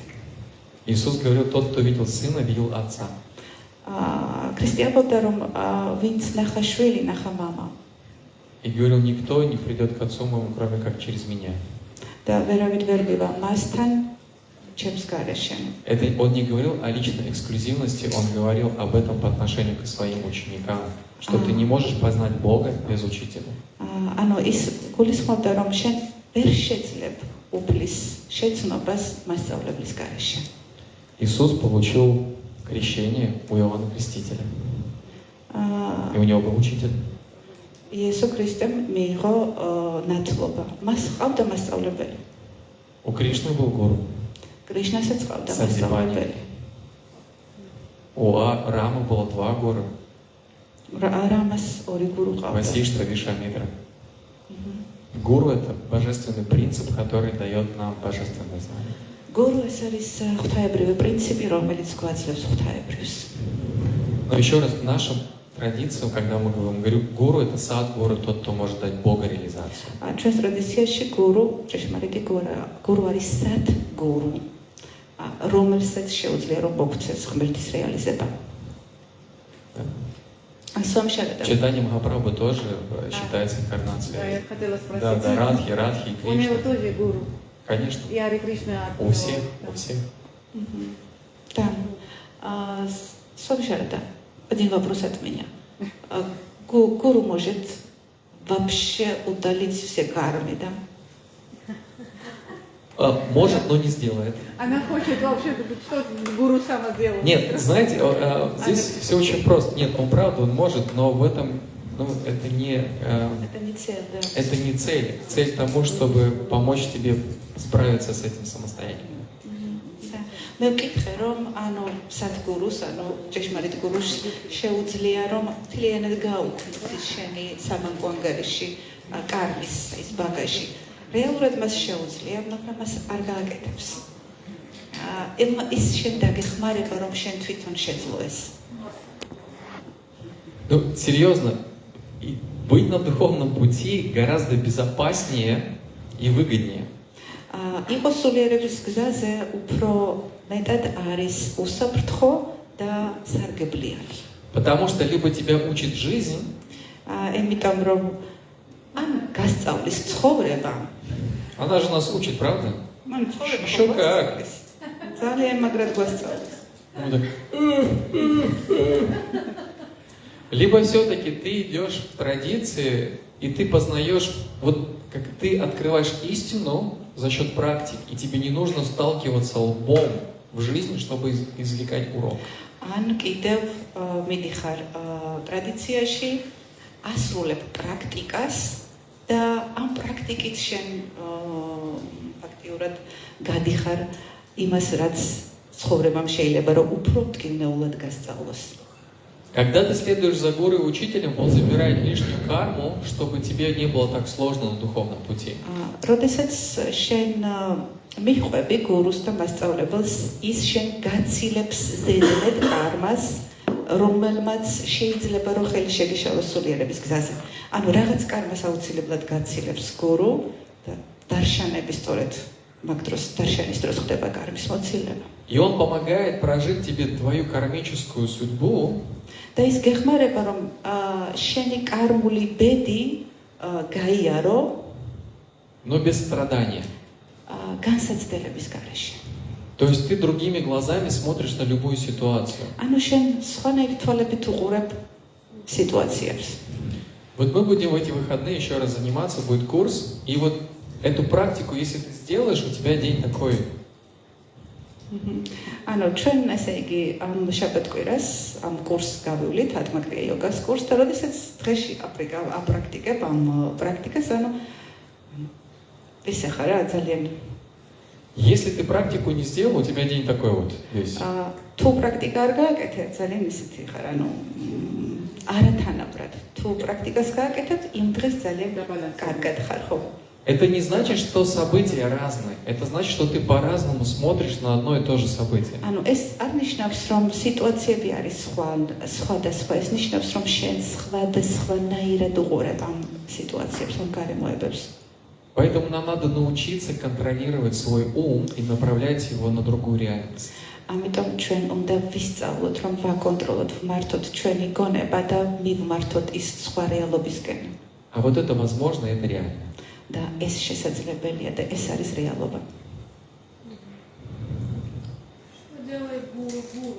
Иисус говорил, тот, кто видел Сына, видел Отца. ქრისტე ამბობდა, რომ ვინც ნახა შვილი, ნახა мама. И говорил, никто не придет к Отцу моему, кроме как через меня. და ვერავინ ვერ მივა მასთან ჩემს გარეშე. Это он не говорил о личной эксклюзивности, он говорил об этом по отношению к своим ученикам, что ты не можешь познать Бога без учителя. ანუ ის გულისხმობდა, რომ შენ ვერ შეძლებ უფლის შეცნობას მასწავლებლის გარეშე. Иисус получил крещение у Иоанна Крестителя. И у него был учитель. იესო ქრისტემ მიიღო ნათლობა. მას ჰყავდა მასწავლებელი. У Кришны был гуру. კრიშნასაც ჰყავდა მასწავლებელი. У Рамы было два гуру. რამას ორი გურუ ჰყავდა. Васиштха, Вишвамитра. Гуру — это божественный принцип, который дает нам божественное знание. გურუ ეს არის ღვთაებრივი პრინციპი, რომელიც გვაძლევს ღვთაებრივს. Но еще раз, в нашем традиции, когда мы говорим гуру, это садгуру, тот, кто может дать богореализацию. ჩვენს ტრადიციაში გურუ, ჭეშმარიტი გურუ არის სადგურუ, რომელსაც შეუძლია რომ მოგცეს ღმერთის რეალიზება. В читании Махапрабху тоже считается инкарнацией. Да, Радхи, и У него Кришна. тоже гуру. Конечно. И Ари Кришна. У всех, у всех. Да. Собственно, один вопрос от меня. Гуру может вообще удалить все кармы, да? Может, но не сделает. Она хочет вообще, что гуру сама сделала. Нет, знаете, здесь все очень просто. Нет, он правда, он может, но в этом ну, это Это не цель, да. это не цель. Цель тому, чтобы помочь тебе справиться с этим самостоятельно. და მე ვკითხე რომ ანუ სადგურუს ანუ ჭეშმარიტ გურუს შეუძლია რომ მთლიანად გაუქმდეს შენი საბანკო ანგარიში კარმის ის ბაგაჟი რეალურად მას შეუძლია მაგრამ მას არ გააკეთებს ის შენ დაგეხმარება რომ შენ თვითონ შეძლო ეს Ну, серьезно, быть на духовном пути гораздо безопаснее и выгоднее. იყო სულიერების გზაზე უფრო მეტად არის უსაფრთხო და სარგებლიანი. Потому что либо тебя учит жизнь, იმიტომ რომ ან გასწავლის ცხოვრება. Она же нас учит, правда? მან ცხოვრება Шо как? ძალიან მაგრად გასწავლის. Ну, так. Либо все-таки ты идешь в традиции, и ты познаешь, вот как ты открываешь истину за счет практик, и тебе не нужно сталкиваться лбом в жизни, чтобы извлекать урок. ან კიდევ მიდიხარ ტრადიციაში ასრულებ პრაქტიკას და ამ პრაქტიკით შენ ფაქტიურად გადიხარ იმას რაც ცხოვრებამ შეიძლება რომ უფრო მტკივნეულად გასწავლოს. Когда ты следуешь за гуру и учителем, он забирает лишнюю карму, чтобы тебе не было так сложно на духовном пути. როდესაც შენ მიხვები გურუს და მასწავლებელს, ის შენ გაცილებს ზედმეტ კარმას, რომელმაც შეიძლება რომ ხელი შეგიშალოს სულიერების გზაზე. ანუ რაღაც კარმას აუცილებლად გაცილებს გურუ და დარშანების სწორედ მაგ დროს დარშანის დროს ხდება კარმის მოცილება. И он помогает прожить тебе твою кармическую судьбу. და ის გეხმარება რომ შენი კარმული ბედი გაიარო, но без страдания. განსაცდელების გარეშე. То есть ты другими глазами смотришь на любую ситуацию. ანუ შენ სხვანაირი თვალებით უყურებ ситуациებს. Вот мы будем в эти выходные еще раз заниматься, будет курс, и вот эту практику, если ты сделаешь, у тебя день такой. ანუ ჩვენ ესე იგი ამ შაბათ-კვირას ამ კურსს გავივლით, ათმაკრია იოგას კურსს და როდესაც დღეში აპრაქტიკებ ამ პრაქტიკას, ანუ ესე ხარა ძალიან Если ты практику не сделал, у тебя день такой вот весь. თუ პრაქტიკა არ გააკეთე, ძალიან ისეთი ხარ, ანუ არათანაბრად. თუ პრაქტიკას გააკეთებ, იმ დღეს ძალიან კარგად ხარ, ხო? Это не значит, что события разные. Это значит, что ты по-разному смотришь на одно и то же событие. ანუ ეს არ ნიშნავს, რომ სიტუაციები არის სხვადასხვა. ეს ნიშნავს, რომ შენ სხვადასხვანაირად უყურებ ამ სიტუაციებს, ამ გარემოებებს. Поэтому нам надо научиться контролировать свой ум и направлять его на другую реальность. ამიტომ ჩვენ უნდა ვისწავლოთ, რომ ვაკონტროლოთ, ვმართოთ ჩვენი გონება და მივმართოთ ის სხვა რეალობისკენ. А вот это возможно, это реально. და ეს შესაძლებელია და ეს არის რეალობა. Что делает гуру-гуру?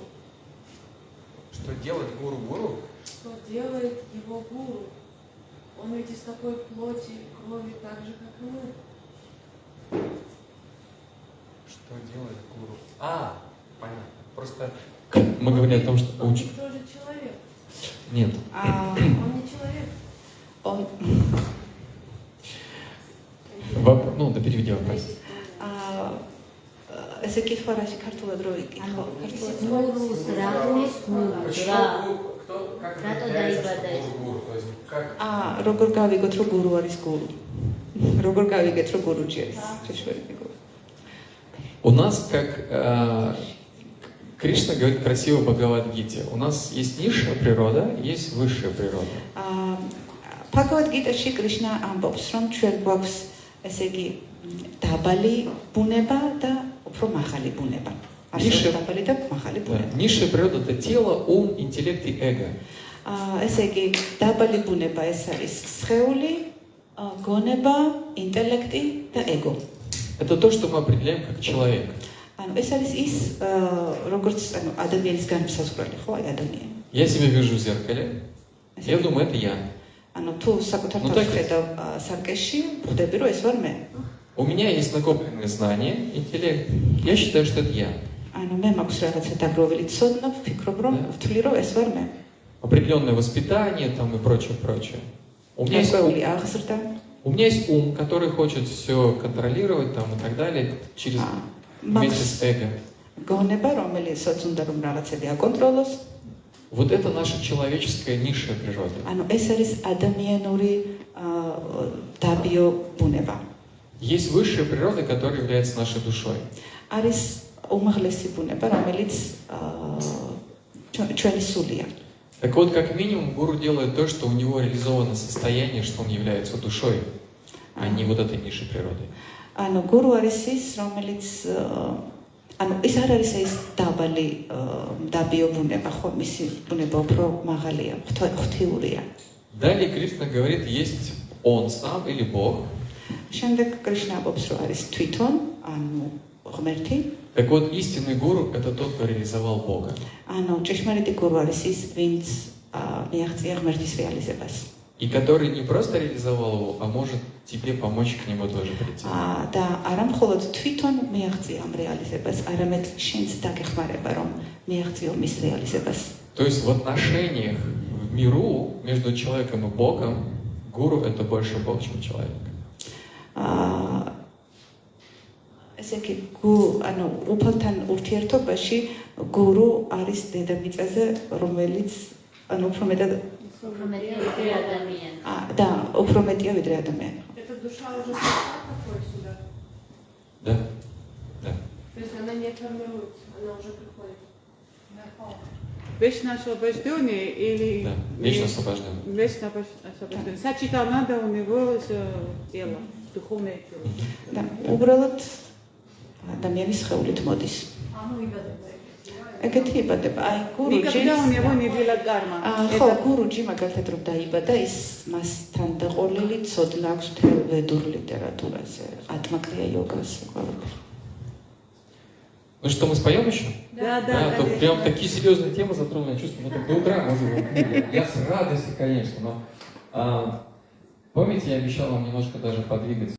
Что делает гуру-гуру? Что делает его гуру? Он ведь из такой плоти и крови, так же, как и мы. Что делает гуру? Понятно. Просто мы говорим о том, что Он учит. тоже человек. Нет. Он не человек. Он Ну, да переведи вопрос. ესე კითხვა რაში ქართულად რო იკითხო? გურუს რამის გურუს რა? რატო დაიბადა ეს? როგორ გავიგოთ, რომ გურუ არის გურუ? როგორ გავიგეთ, რომ გურუჯი არის ჭეშმარიტი გურუ? У нас, как Кришна говорит красиво в Бхагавад-гите, у нас есть низшая природа, есть высшая природа. Bhagavad-gita-ში კრიშნა ამბობს, რომ ჩვენ გვაქვს ესე იგი დაბალი ბუნება და უფრო მაღალი ბუნება. არის დაბალი და მაღალი ბუნება. Низшая природа это тело, ум, интеллект и эго. ესე იგი დაბალი ბუნება ეს არის სხეული, გონება, ინტელექტი და ეგო. Это то, что мы определяем как человек. ანუ ეს არის ის როგორც ანუ ადამიანის განმსაზღვრელი, ხო, აი ადამიანი. Я себя вижу в зеркале. Я думаю, это я. ანუ თუ საკუთარ თავს ხედავ სარკეში, ხვდები რომ ეს ვარ მე. У меня есть накопленные знания, интеллект. Я считаю, что это я. ანუ მე მაქვს რაღაცა დაგროვილი ცოდნა, ვფიქრობ რომ ვთვლი რომ ეს ვარ მე. определенное воспитание там, и прочее, прочее. У меня გარკვეული აღზრდა, есть ум, который хочет все контролировать там, и так далее, через вместе с эго. გონება, რომელსაც უნდა რომ რაღაცები აკონტროლოს. Вот это наша человеческая низшая природа. ანუ ეს არის ადამიანური დაბიო ბუნება. Есть высшая природа, которая является нашей душой. არის უმაღლესი буნება, რომელიც ჩვენი სულია. Так вот, как минимум, гуру делает то, что у него реализовано состояние, что он является душой, а не вот этой низшей природой. ანუ გურუ არის ის, რომელიც ანუ ის არ არის ეს დაბალი დაბიო ბუნება, ხო, მისი ბუნება უფრო მაღალია, ღვთიურია. Далее Кришна говорит, есть он сам или Бог. შემდეგ კრიშნა ამბობს, რომ არის თვითონ, ანუ ღმერთი. Так вот, истинный гуру – это тот, кто реализовал Бога. ანუ ჭეშმარიტი გურუ არის ის, ვინც მიაღწია ღმერთის რეალიზებას. И который не просто реализовал его, а может тебе помочь к нему тоже прийти. და არა მხოლოდ თვითონ მიაღწია ამ რეალიზებას, არამედ შენც დაგეხმარება, რომ მიაღწიო მის რეალიზებას. То есть в отношениях в миру между человеком и Богом гуру – это больше Бог, чем человек. ესე იგი, ანუ უფალთან ურთიერთობაში გურუ არის დედამიწაზე, რომელიც ანუ უფრო მეტად და უფრო მეტია ვიდრე ადამიანი. Эта душа уже пришла к такой сюда. Да? Да. То есть она не формируется, она уже приходит. Вечно освобожденный или... Да, вечно освобожденный. Вечно освобожденный. Сочетал надо у него тело, духовное тело. და უბრალოდ ადამიანის სხეულით მოდის. ეგეთი იბადება. აი, გურუ Никогда у него не было карма. ხო, გურუჯი მაგალითად რომ დაიბადა, ის მასთან დაყოლილი ცოდნა აქვს მთელ ვედურ ლიტერატურაზე, ატმაკრია იოგაზე, ყველაფერი. Ну что, мы споем еще? Да, То прям такие серьезные темы затронули, я чувствую, мы так до утра можем. Я с радостью, конечно, но помните, я обещал вам немножко даже подвигать